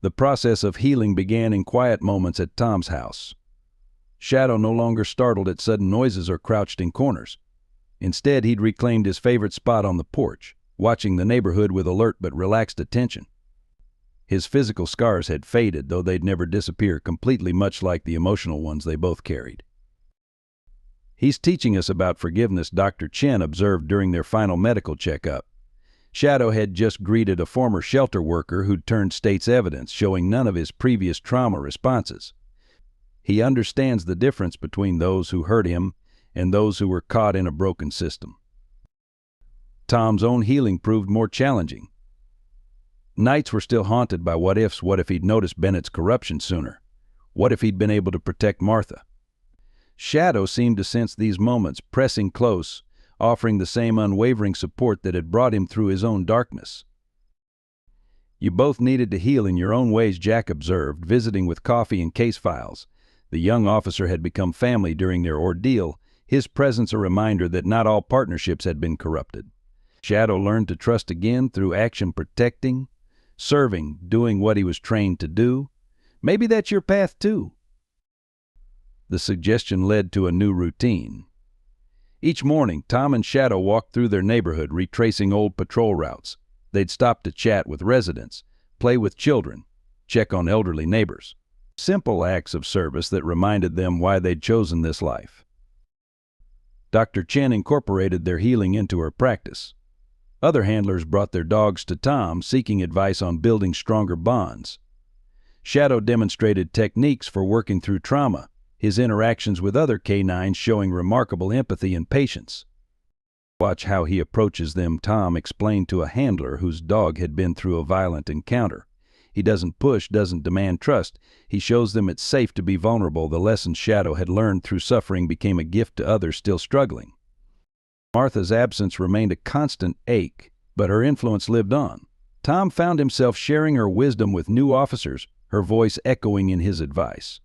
The process of healing began in quiet moments at Tom's house. Shadow no longer startled at sudden noises or crouched in corners. Instead, he'd reclaimed his favorite spot on the porch, watching the neighborhood with alert but relaxed attention. His physical scars had faded, though they'd never disappear completely, much like the emotional ones they both carried. "He's teaching us about forgiveness," Dr. Chen observed during their final medical checkup. Shadow had just greeted a former shelter worker who'd turned state's evidence, showing none of his previous trauma responses. He understands the difference between those who hurt him and those who were caught in a broken system. Tom's own healing proved more challenging. Nights were still haunted by what ifs. What if he'd noticed Bennett's corruption sooner? What if he'd been able to protect Martha? Shadow seemed to sense these moments, pressing close, offering the same unwavering support that had brought him through his own darkness. "You both needed to heal in your own ways," Jack observed, visiting with coffee and case files. The young officer had become family during their ordeal, his presence a reminder that not all partnerships had been corrupted. Shadow learned to trust again through action, protecting, serving, doing what he was trained to do. Maybe that's your path too. The suggestion led to a new routine. Each morning, Tom and Shadow walked through their neighborhood, retracing old patrol routes. They'd stop to chat with residents, play with children, check on elderly neighbors. Simple acts of service that reminded them why they'd chosen this life. Dr. Chen incorporated their healing into her practice. Other handlers brought their dogs to Tom, seeking advice on building stronger bonds. Shadow demonstrated techniques for working through trauma, his interactions with other canines showing remarkable empathy and patience. "Watch how he approaches them," Tom explained to a handler whose dog had been through a violent encounter. "He doesn't push, doesn't demand trust. He shows them it's safe to be vulnerable." The lessons Shadow had learned through suffering became a gift to others still struggling. Martha's absence remained a constant ache, but her influence lived on. Tom found himself sharing her wisdom with new officers, her voice echoing in his advice.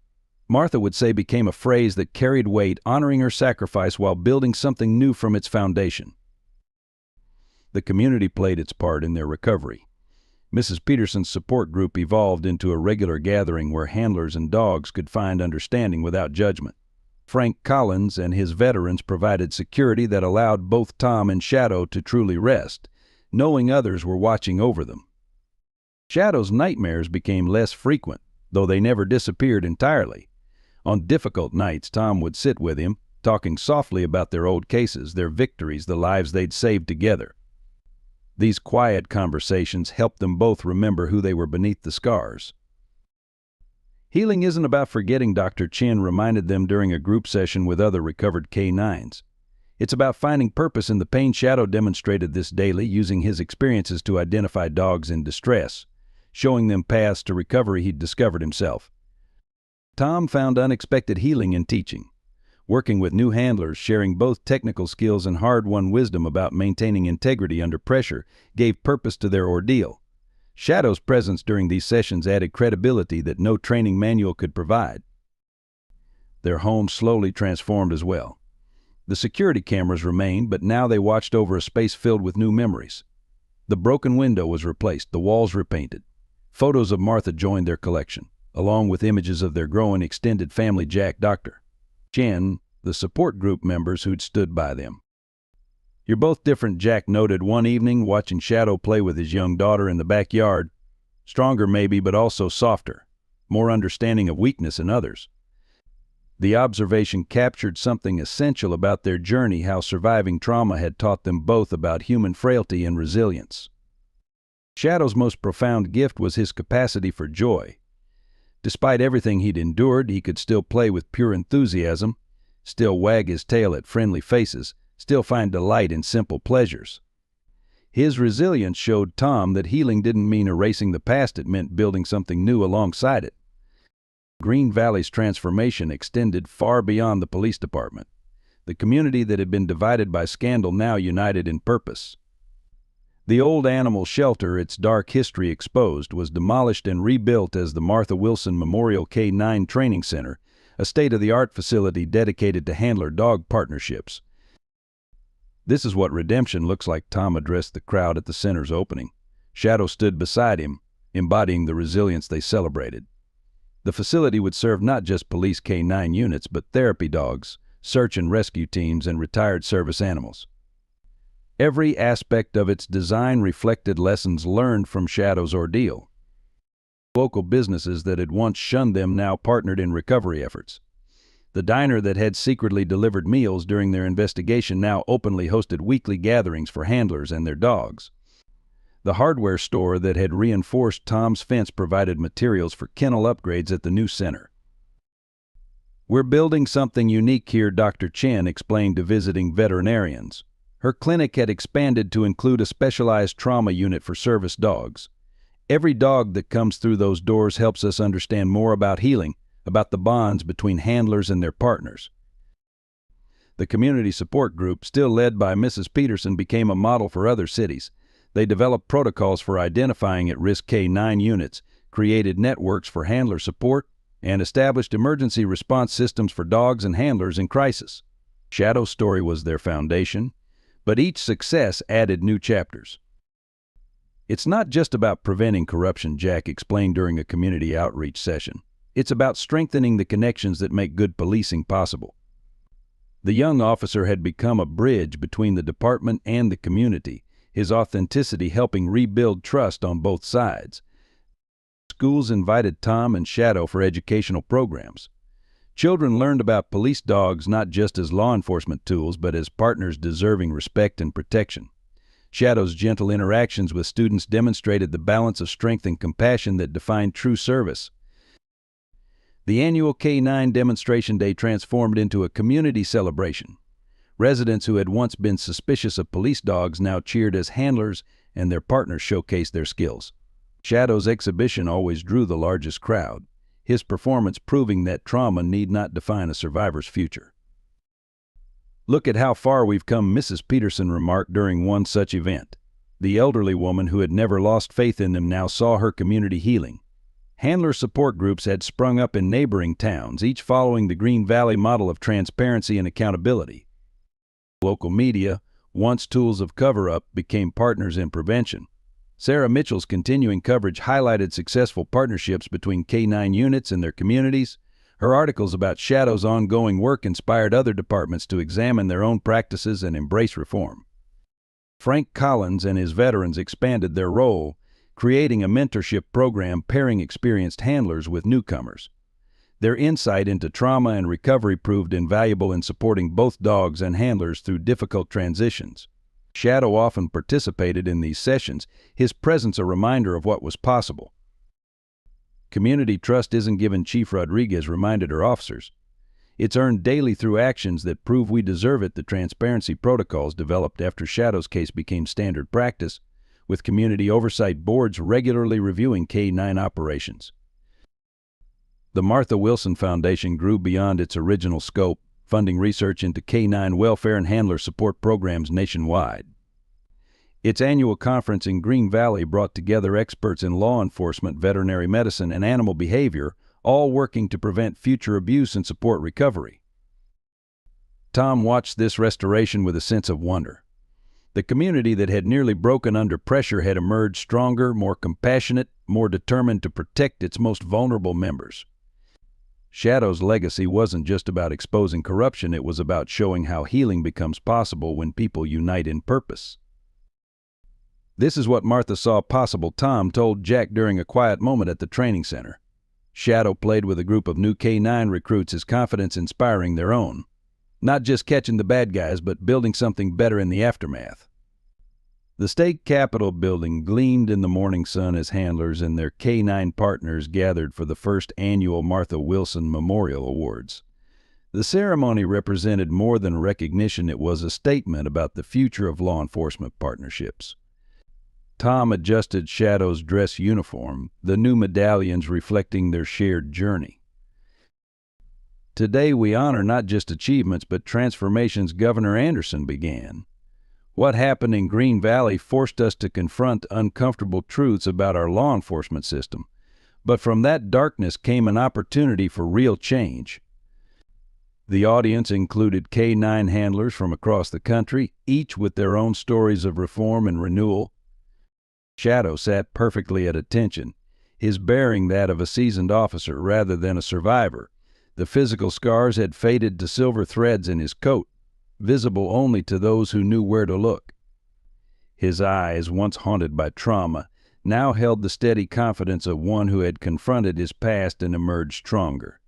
Martha would say became a phrase that carried weight, honoring her sacrifice while building something new from its foundation. The community played its part in their recovery. Mrs. Peterson's support group evolved into a regular gathering where handlers and dogs could find understanding without judgment. Frank Collins and his veterans provided security that allowed both Tom and Shadow to truly rest, knowing others were watching over them. Shadow's nightmares became less frequent, though they never disappeared entirely. On difficult nights, Tom would sit with him, talking softly about their old cases, their victories, the lives they'd saved together. These quiet conversations helped them both remember who they were beneath the scars. "Healing isn't about forgetting," Dr. Chen reminded them during a group session with other recovered K9s. "It's about finding purpose in the pain." Shadow demonstrated this daily, using his experiences to identify dogs in distress, showing them paths to recovery he'd discovered himself. Tom found unexpected healing in teaching, working with new handlers, sharing both technical skills and hard-won wisdom about maintaining integrity under pressure gave purpose to their ordeal. Shadow's presence during these sessions added credibility that no training manual could provide. Their home slowly transformed as well. The security cameras remained, but now they watched over a space filled with new memories. The broken window was replaced, the walls repainted. Photos of Martha joined their collection, along with images of their growing extended family. Jack, Dr. Chen, the support group members who'd stood by them. "You're both different," Jack noted one evening, watching Shadow play with his young daughter in the backyard. "Stronger maybe, but also softer, more understanding of weakness in others." The observation captured something essential about their journey, how surviving trauma had taught them both about human frailty and resilience. Shadow's most profound gift was his capacity for joy. Despite everything he'd endured, he could still play with pure enthusiasm, still wag his tail at friendly faces, still find delight in simple pleasures. His resilience showed Tom that healing didn't mean erasing the past, it meant building something new alongside it. Green Valley's transformation extended far beyond the police department. The community that had been divided by scandal now united in purpose. The old animal shelter, its dark history exposed, was demolished and rebuilt as the Martha Wilson Memorial K-9 Training Center, a state-of-the-art facility dedicated to handler-dog partnerships. "This is what redemption looks like," Tom addressed the crowd at the center's opening. Shadow stood beside him, embodying the resilience they celebrated. The facility would serve not just police K-9 units, but therapy dogs, search and rescue teams, and retired service animals. Every aspect of its design reflected lessons learned from Shadow's ordeal. Local businesses that had once shunned them now partnered in recovery efforts. The diner that had secretly delivered meals during their investigation now openly hosted weekly gatherings for handlers and their dogs. The hardware store that had reinforced Tom's fence provided materials for kennel upgrades at the new center. "We're building something unique here," Dr. Chen explained to visiting veterinarians. Her clinic had expanded to include a specialized trauma unit for service dogs. "Every dog that comes through those doors helps us understand more about healing, about the bonds between handlers and their partners." The community support group, still led by Mrs. Peterson, became a model for other cities. They developed protocols for identifying at-risk K-9 units, created networks for handler support, and established emergency response systems for dogs and handlers in crisis. Shadow's story was their foundation, but each success added new chapters. "It's not just about preventing corruption," Jack explained during a community outreach session. "It's about strengthening the connections that make good policing possible." The young officer had become a bridge between the department and the community, his authenticity helping rebuild trust on both sides. Schools invited Tom and Shadow for educational programs. Children learned about police dogs not just as law enforcement tools, but as partners deserving respect and protection. Shadow's gentle interactions with students demonstrated the balance of strength and compassion that defined true service. The annual K-9 Demonstration Day transformed into a community celebration. Residents who had once been suspicious of police dogs now cheered as handlers, and their partners showcased their skills. Shadow's exhibition always drew the largest crowd, his performance proving that trauma need not define a survivor's future. "Look at how far we've come," Mrs. Peterson remarked during one such event. The elderly woman who had never lost faith in them now saw her community healing. Handler support groups had sprung up in neighboring towns, each following the Green Valley model of transparency and accountability. Local media, once tools of cover-up, became partners in prevention. Sarah Mitchell's continuing coverage highlighted successful partnerships between K-9 units and their communities. Her articles about Shadow's ongoing work inspired other departments to examine their own practices and embrace reform. Frank Collins and his veterans expanded their role, creating a mentorship program pairing experienced handlers with newcomers. Their insight into trauma and recovery proved invaluable in supporting both dogs and handlers through difficult transitions. Shadow often participated in these sessions, his presence a reminder of what was possible. "Community trust isn't given," Chief Rodriguez reminded her officers. "It's earned daily through actions that prove we deserve it." The transparency protocols developed after Shadow's case became standard practice, with community oversight boards regularly reviewing K-9 operations. The Martha Wilson Foundation grew beyond its original scope, funding research into K-9 welfare and handler support programs nationwide. Its annual conference in Green Valley brought together experts in law enforcement, veterinary medicine, and animal behavior, all working to prevent future abuse and support recovery. Tom watched this restoration with a sense of wonder. The community that had nearly broken under pressure had emerged stronger, more compassionate, more determined to protect its most vulnerable members. Shadow's legacy wasn't just about exposing corruption, it was about showing how healing becomes possible when people unite in purpose. "This is what Martha saw possible," Tom told Jack during a quiet moment at the training center. Shadow played with a group of new K-9 recruits, his confidence inspiring their own. Not just catching the bad guys, but building something better in the aftermath. The state capitol building gleamed in the morning sun as handlers and their K-9 partners gathered for the first annual Martha Wilson Memorial Awards. The ceremony represented more than recognition. It was a statement about the future of law enforcement partnerships. Tom adjusted Shadow's dress uniform, the new medallions reflecting their shared journey. Today we honor not just achievements but transformations Governor Anderson began. What happened in Green Valley forced us to confront uncomfortable truths about our law enforcement system, but from that darkness came an opportunity for real change. The audience included K-9 handlers from across the country, each with their own stories of reform and renewal. Shadow sat perfectly at attention, his bearing that of a seasoned officer rather than a survivor. The physical scars had faded to silver threads in his coat, visible only to those who knew where to look. His eyes, once haunted by trauma, now held the steady confidence of one who had confronted his past and emerged stronger.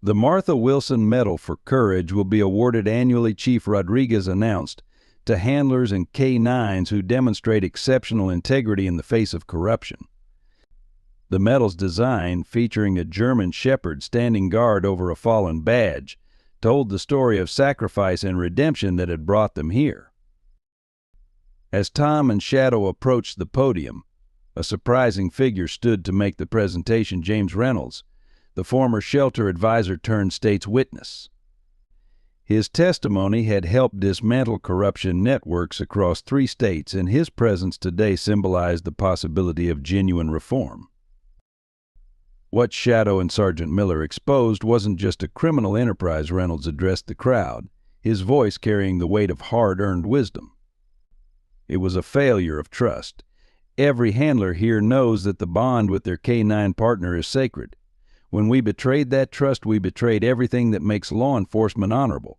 The Martha Wilson Medal for Courage will be awarded annually, Chief Rodriguez announced, to handlers and K-9s who demonstrate exceptional integrity in the face of corruption. The medal's design, featuring a German shepherd standing guard over a fallen badge, told the story of sacrifice and redemption that had brought them here. As Tom and Shadow approached the podium, a surprising figure stood to make the presentation: James Reynolds, the former shelter advisor turned state's witness. His testimony had helped dismantle corruption networks across 3 states, and his presence today symbolized the possibility of genuine reform. What Shadow and Sergeant Miller exposed wasn't just a criminal enterprise. Reynolds addressed the crowd, his voice carrying the weight of hard-earned wisdom. It was a failure of trust. Every handler here knows that the bond with their K-9 partner is sacred. When we betrayed that trust, we betrayed everything that makes law enforcement honorable.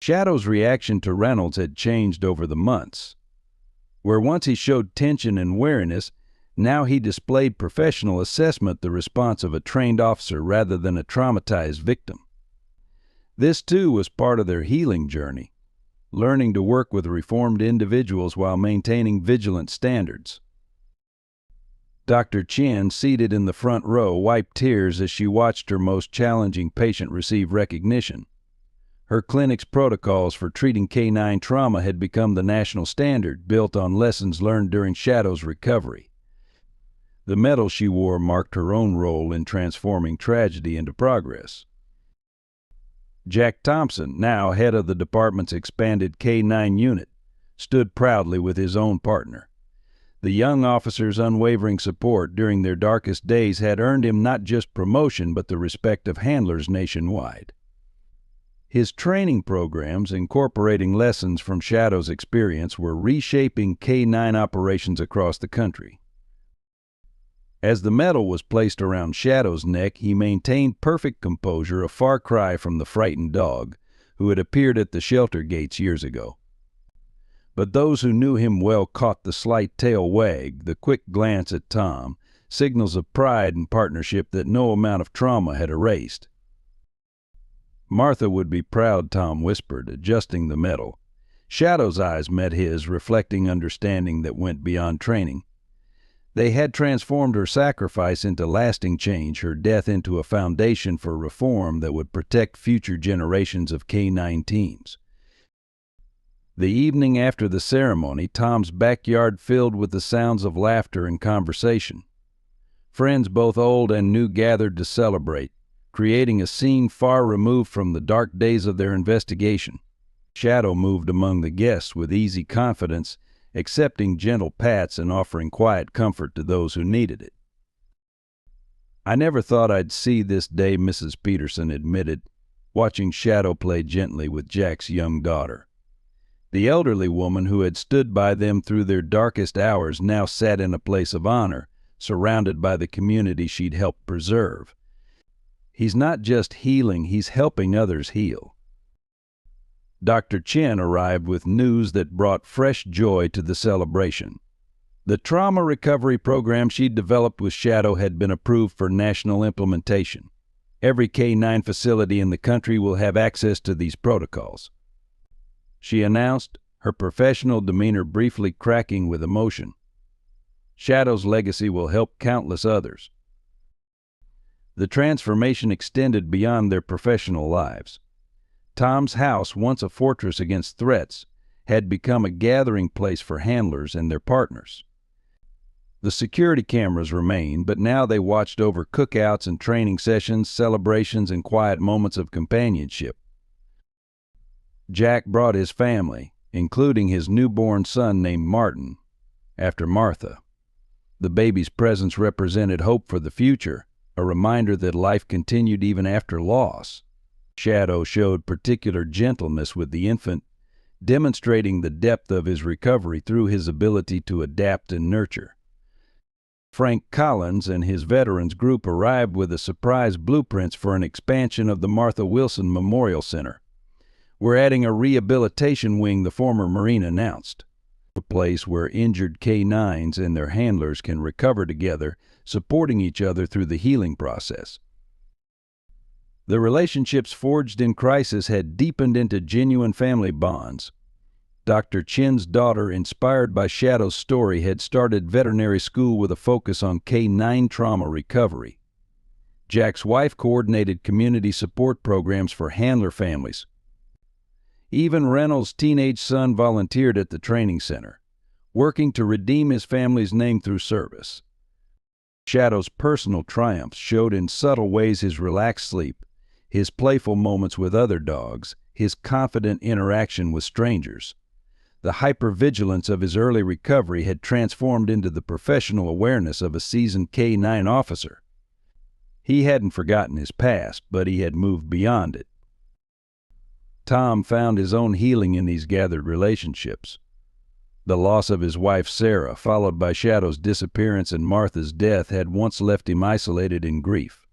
Shadow's reaction to Reynolds had changed over the months. Where once he showed tension and wariness, now he displayed professional assessment, the response of a trained officer rather than a traumatized victim. This, too, was part of their healing journey, learning to work with reformed individuals while maintaining vigilant standards. Dr. Chen, seated in the front row, wiped tears as she watched her most challenging patient receive recognition. Her clinic's protocols for treating K-9 trauma had become the national standard, built on lessons learned during Shadow's recovery. The medal she wore marked her own role in transforming tragedy into progress. Jack Thompson, now head of the department's expanded K-9 unit, stood proudly with his own partner. The young officer's unwavering support during their darkest days had earned him not just promotion but the respect of handlers nationwide. His training programs, incorporating lessons from Shadow's experience, were reshaping K-9 operations across the country. As the medal was placed around Shadow's neck, he maintained perfect composure, a far cry from the frightened dog who had appeared at the shelter gates years ago. But those who knew him well caught the slight tail wag, the quick glance at Tom, signals of pride and partnership that no amount of trauma had erased. "Martha would be proud," Tom whispered, adjusting the medal. Shadow's eyes met his, reflecting understanding that went beyond training. They had transformed her sacrifice into lasting change, her death into a foundation for reform that would protect future generations of K-9 teams. The evening after the ceremony, Tom's backyard filled with the sounds of laughter and conversation. Friends both old and new gathered to celebrate, creating a scene far removed from the dark days of their investigation. Shadow moved among the guests with easy confidence, accepting gentle pats and offering quiet comfort to those who needed it. "I never thought I'd see this day," Mrs. Peterson admitted, watching Shadow play gently with Jack's young daughter. The elderly woman who had stood by them through their darkest hours now sat in a place of honor, surrounded by the community she'd helped preserve. "He's not just healing, he's helping others heal." Dr. Chen arrived with news that brought fresh joy to the celebration. The trauma recovery program she'd developed with Shadow had been approved for national implementation. Every K-9 facility in the country will have access to these protocols. She announced, her professional demeanor briefly cracking with emotion. Shadow's legacy will help countless others. The transformation extended beyond their professional lives. Tom's house, once a fortress against threats, had become a gathering place for handlers and their partners. The security cameras remained, but now they watched over cookouts and training sessions, celebrations, and quiet moments of companionship. Jack brought his family, including his newborn son named Martin, after Martha. The baby's presence represented hope for the future, a reminder that life continued even after loss. Shadow showed particular gentleness with the infant, demonstrating the depth of his recovery through his ability to adapt and nurture. Frank Collins and his veterans group arrived with a surprise blueprints for an expansion of the Martha Wilson Memorial Center. "We're adding a rehabilitation wing," the former Marine announced, a place where injured K-9s and their handlers can recover together, supporting each other through the healing process. The relationships forged in crisis had deepened into genuine family bonds. Dr. Chin's daughter, inspired by Shadow's story, had started veterinary school with a focus on K-9 trauma recovery. Jack's wife coordinated community support programs for handler families. Even Reynolds' teenage son volunteered at the training center, working to redeem his family's name through service. Shadow's personal triumphs showed in subtle ways: his relaxed sleep, his playful moments with other dogs, his confident interaction with strangers. The hypervigilance of his early recovery had transformed into the professional awareness of a seasoned K-9 officer. He hadn't forgotten his past, but he had moved beyond it. Tom found his own healing in these gathered relationships. The loss of his wife Sarah, followed by Shadow's disappearance and Martha's death, had once left him isolated in grief.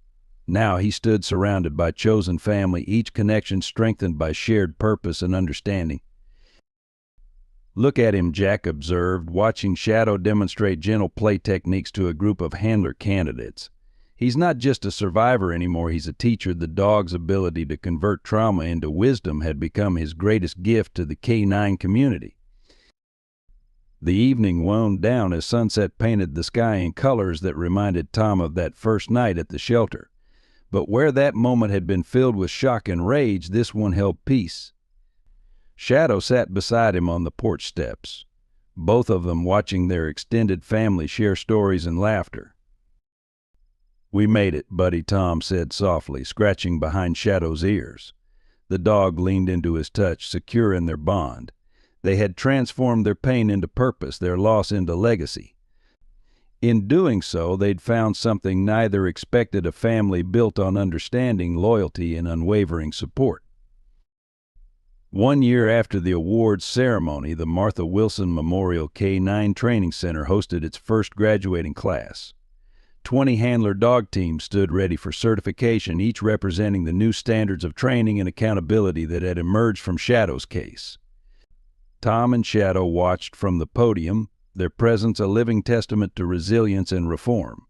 Now he stood surrounded by chosen family, each connection strengthened by shared purpose and understanding. "Look at him," Jack observed, watching Shadow demonstrate gentle play techniques to a group of handler candidates. "He's not just a survivor anymore, he's a teacher." The dog's ability to convert trauma into wisdom had become his greatest gift to the K-9 community. The evening wound down as sunset painted the sky in colors that reminded Tom of that first night at the shelter. But where that moment had been filled with shock and rage, this one held peace. Shadow sat beside him on the porch steps, both of them watching their extended family share stories and laughter. "We made it, buddy," Tom said softly, scratching behind Shadow's ears. The dog leaned into his touch, secure in their bond. They had transformed their pain into purpose, their loss into legacy. In doing so, they'd found something neither expected: a family built on understanding, loyalty, and unwavering support. 1 year after the awards ceremony, the Martha Wilson Memorial K-9 Training Center hosted its first graduating class. 20 handler dog teams stood ready for certification, each representing the new standards of training and accountability that had emerged from Shadow's case. Tom and Shadow watched from the podium, their presence a living testament to resilience and reform.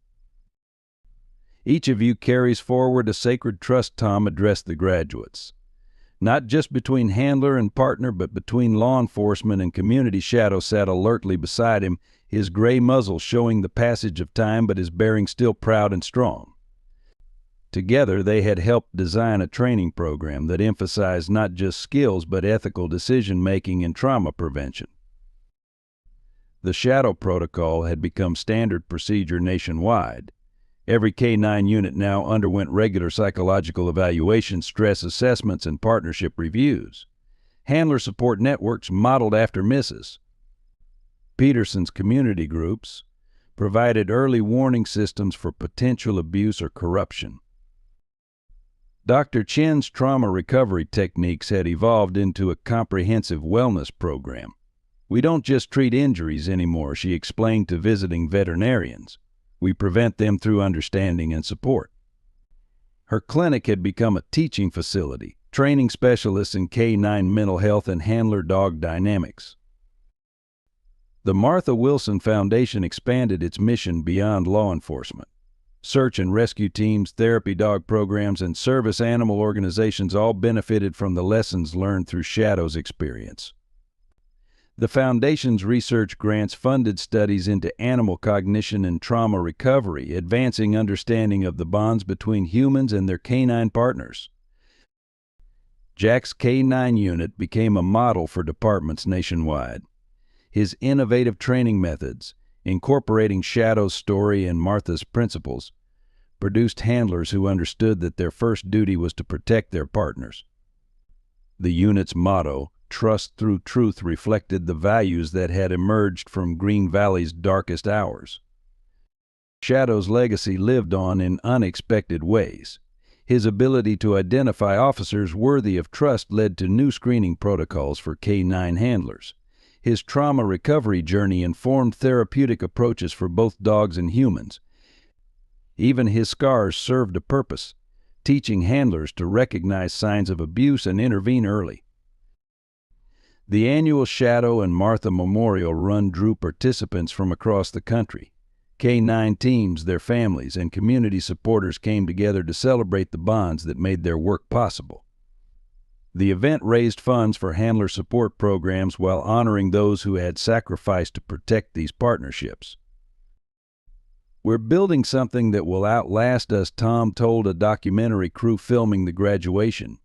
"Each of you carries forward a sacred trust," Tom addressed the graduates. "Not just between handler and partner, but between law enforcement and community." Shadow sat alertly beside him, his gray muzzle showing the passage of time, but his bearing still proud and strong. Together, they had helped design a training program that emphasized not just skills, but ethical decision-making and trauma prevention. The Shadow Protocol had become standard procedure nationwide. Every K-9 unit now underwent regular psychological evaluations, stress assessments, and partnership reviews. Handler support networks modeled after Mrs. Peterson's community groups provided early warning systems for potential abuse or corruption. Dr. Chin's trauma recovery techniques had evolved into a comprehensive wellness program. "We don't just treat injuries anymore," she explained to visiting veterinarians. "We prevent them through understanding and support." Her clinic had become a teaching facility, training specialists in K-9 mental health and handler dog dynamics. The Martha Wilson Foundation expanded its mission beyond law enforcement. Search and rescue teams, therapy dog programs, and service animal organizations all benefited from the lessons learned through Shadow's experience. The Foundation's research grants funded studies into animal cognition and trauma recovery, advancing understanding of the bonds between humans and their canine partners. Jack's K9 unit became a model for departments nationwide. His innovative training methods, incorporating Shadow's story and Martha's principles, produced handlers who understood that their first duty was to protect their partners. The unit's motto, "Trust through truth," reflected the values that had emerged from Green Valley's darkest hours. Shadow's legacy lived on in unexpected ways. His ability to identify officers worthy of trust led to new screening protocols for K9 handlers. His trauma recovery journey informed therapeutic approaches for both dogs and humans. Even his scars served a purpose, teaching handlers to recognize signs of abuse and intervene early. The annual Shadow and Martha Memorial Run drew participants from across the country. K9 teams, their families, and community supporters came together to celebrate the bonds that made their work possible. The event raised funds for handler support programs while honoring those who had sacrificed to protect these partnerships. "We're building something that will outlast us," Tom told a documentary crew filming the graduation.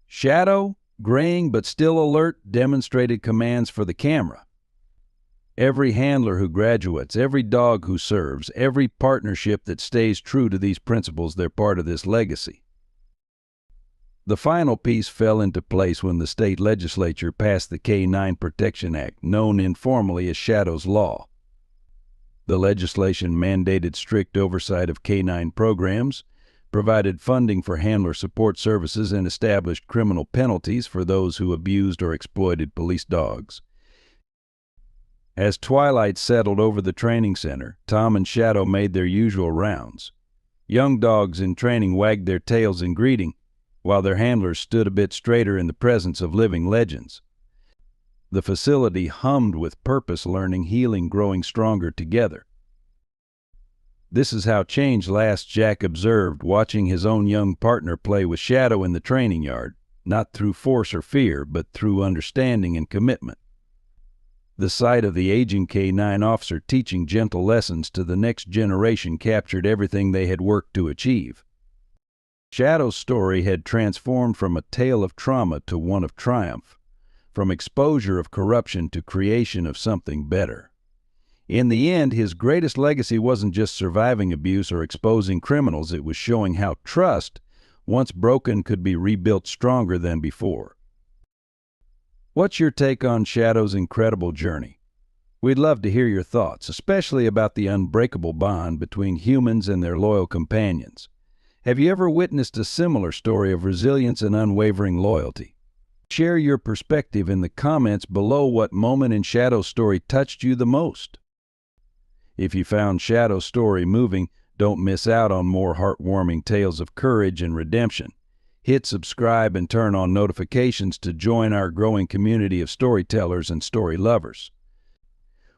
Shadow, graying but still alert, demonstrated commands for the camera. Every handler who graduates, every dog who serves, every partnership that stays true to these principles, they're part of this legacy. The final piece fell into place when the state legislature passed the K9 Protection Act, known informally as Shadow's Law. The legislation mandated strict oversight of K9 programs, provided funding for handler support services, and established criminal penalties for those who abused or exploited police dogs. As twilight settled over the training center, Tom and Shadow made their usual rounds. Young dogs in training wagged their tails in greeting, while their handlers stood a bit straighter in the presence of living legends. The facility hummed with purpose, learning, healing, growing stronger together. "This is how change lasts," Jack observed, watching his own young partner play with Shadow in the training yard, not through force or fear, but through understanding and commitment. The sight of the aging K9 officer teaching gentle lessons to the next generation captured everything they had worked to achieve. Shadow's story had transformed from a tale of trauma to one of triumph, from exposure of corruption to creation of something better. In the end, his greatest legacy wasn't just surviving abuse or exposing criminals, it was showing how trust, once broken, could be rebuilt stronger than before. What's your take on Shadow's incredible journey? We'd love to hear your thoughts, especially about the unbreakable bond between humans and their loyal companions. Have you ever witnessed a similar story of resilience and unwavering loyalty? Share your perspective in the comments below. What moment in Shadow's story touched you the most? If you found Shadow's story moving, don't miss out on more heartwarming tales of courage and redemption. Hit subscribe and turn on notifications to join our growing community of storytellers and story lovers.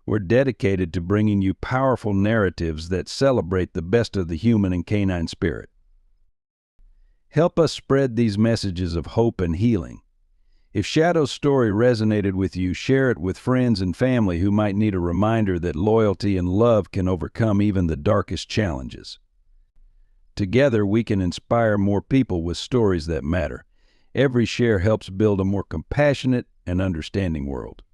We're dedicated to bringing you powerful narratives that celebrate the best of the human and canine spirit. Help us spread these messages of hope and healing. If Shadow's story resonated with you, share it with friends and family who might need a reminder that loyalty and love can overcome even the darkest challenges. Together, we can inspire more people with stories that matter. Every share helps build a more compassionate and understanding world.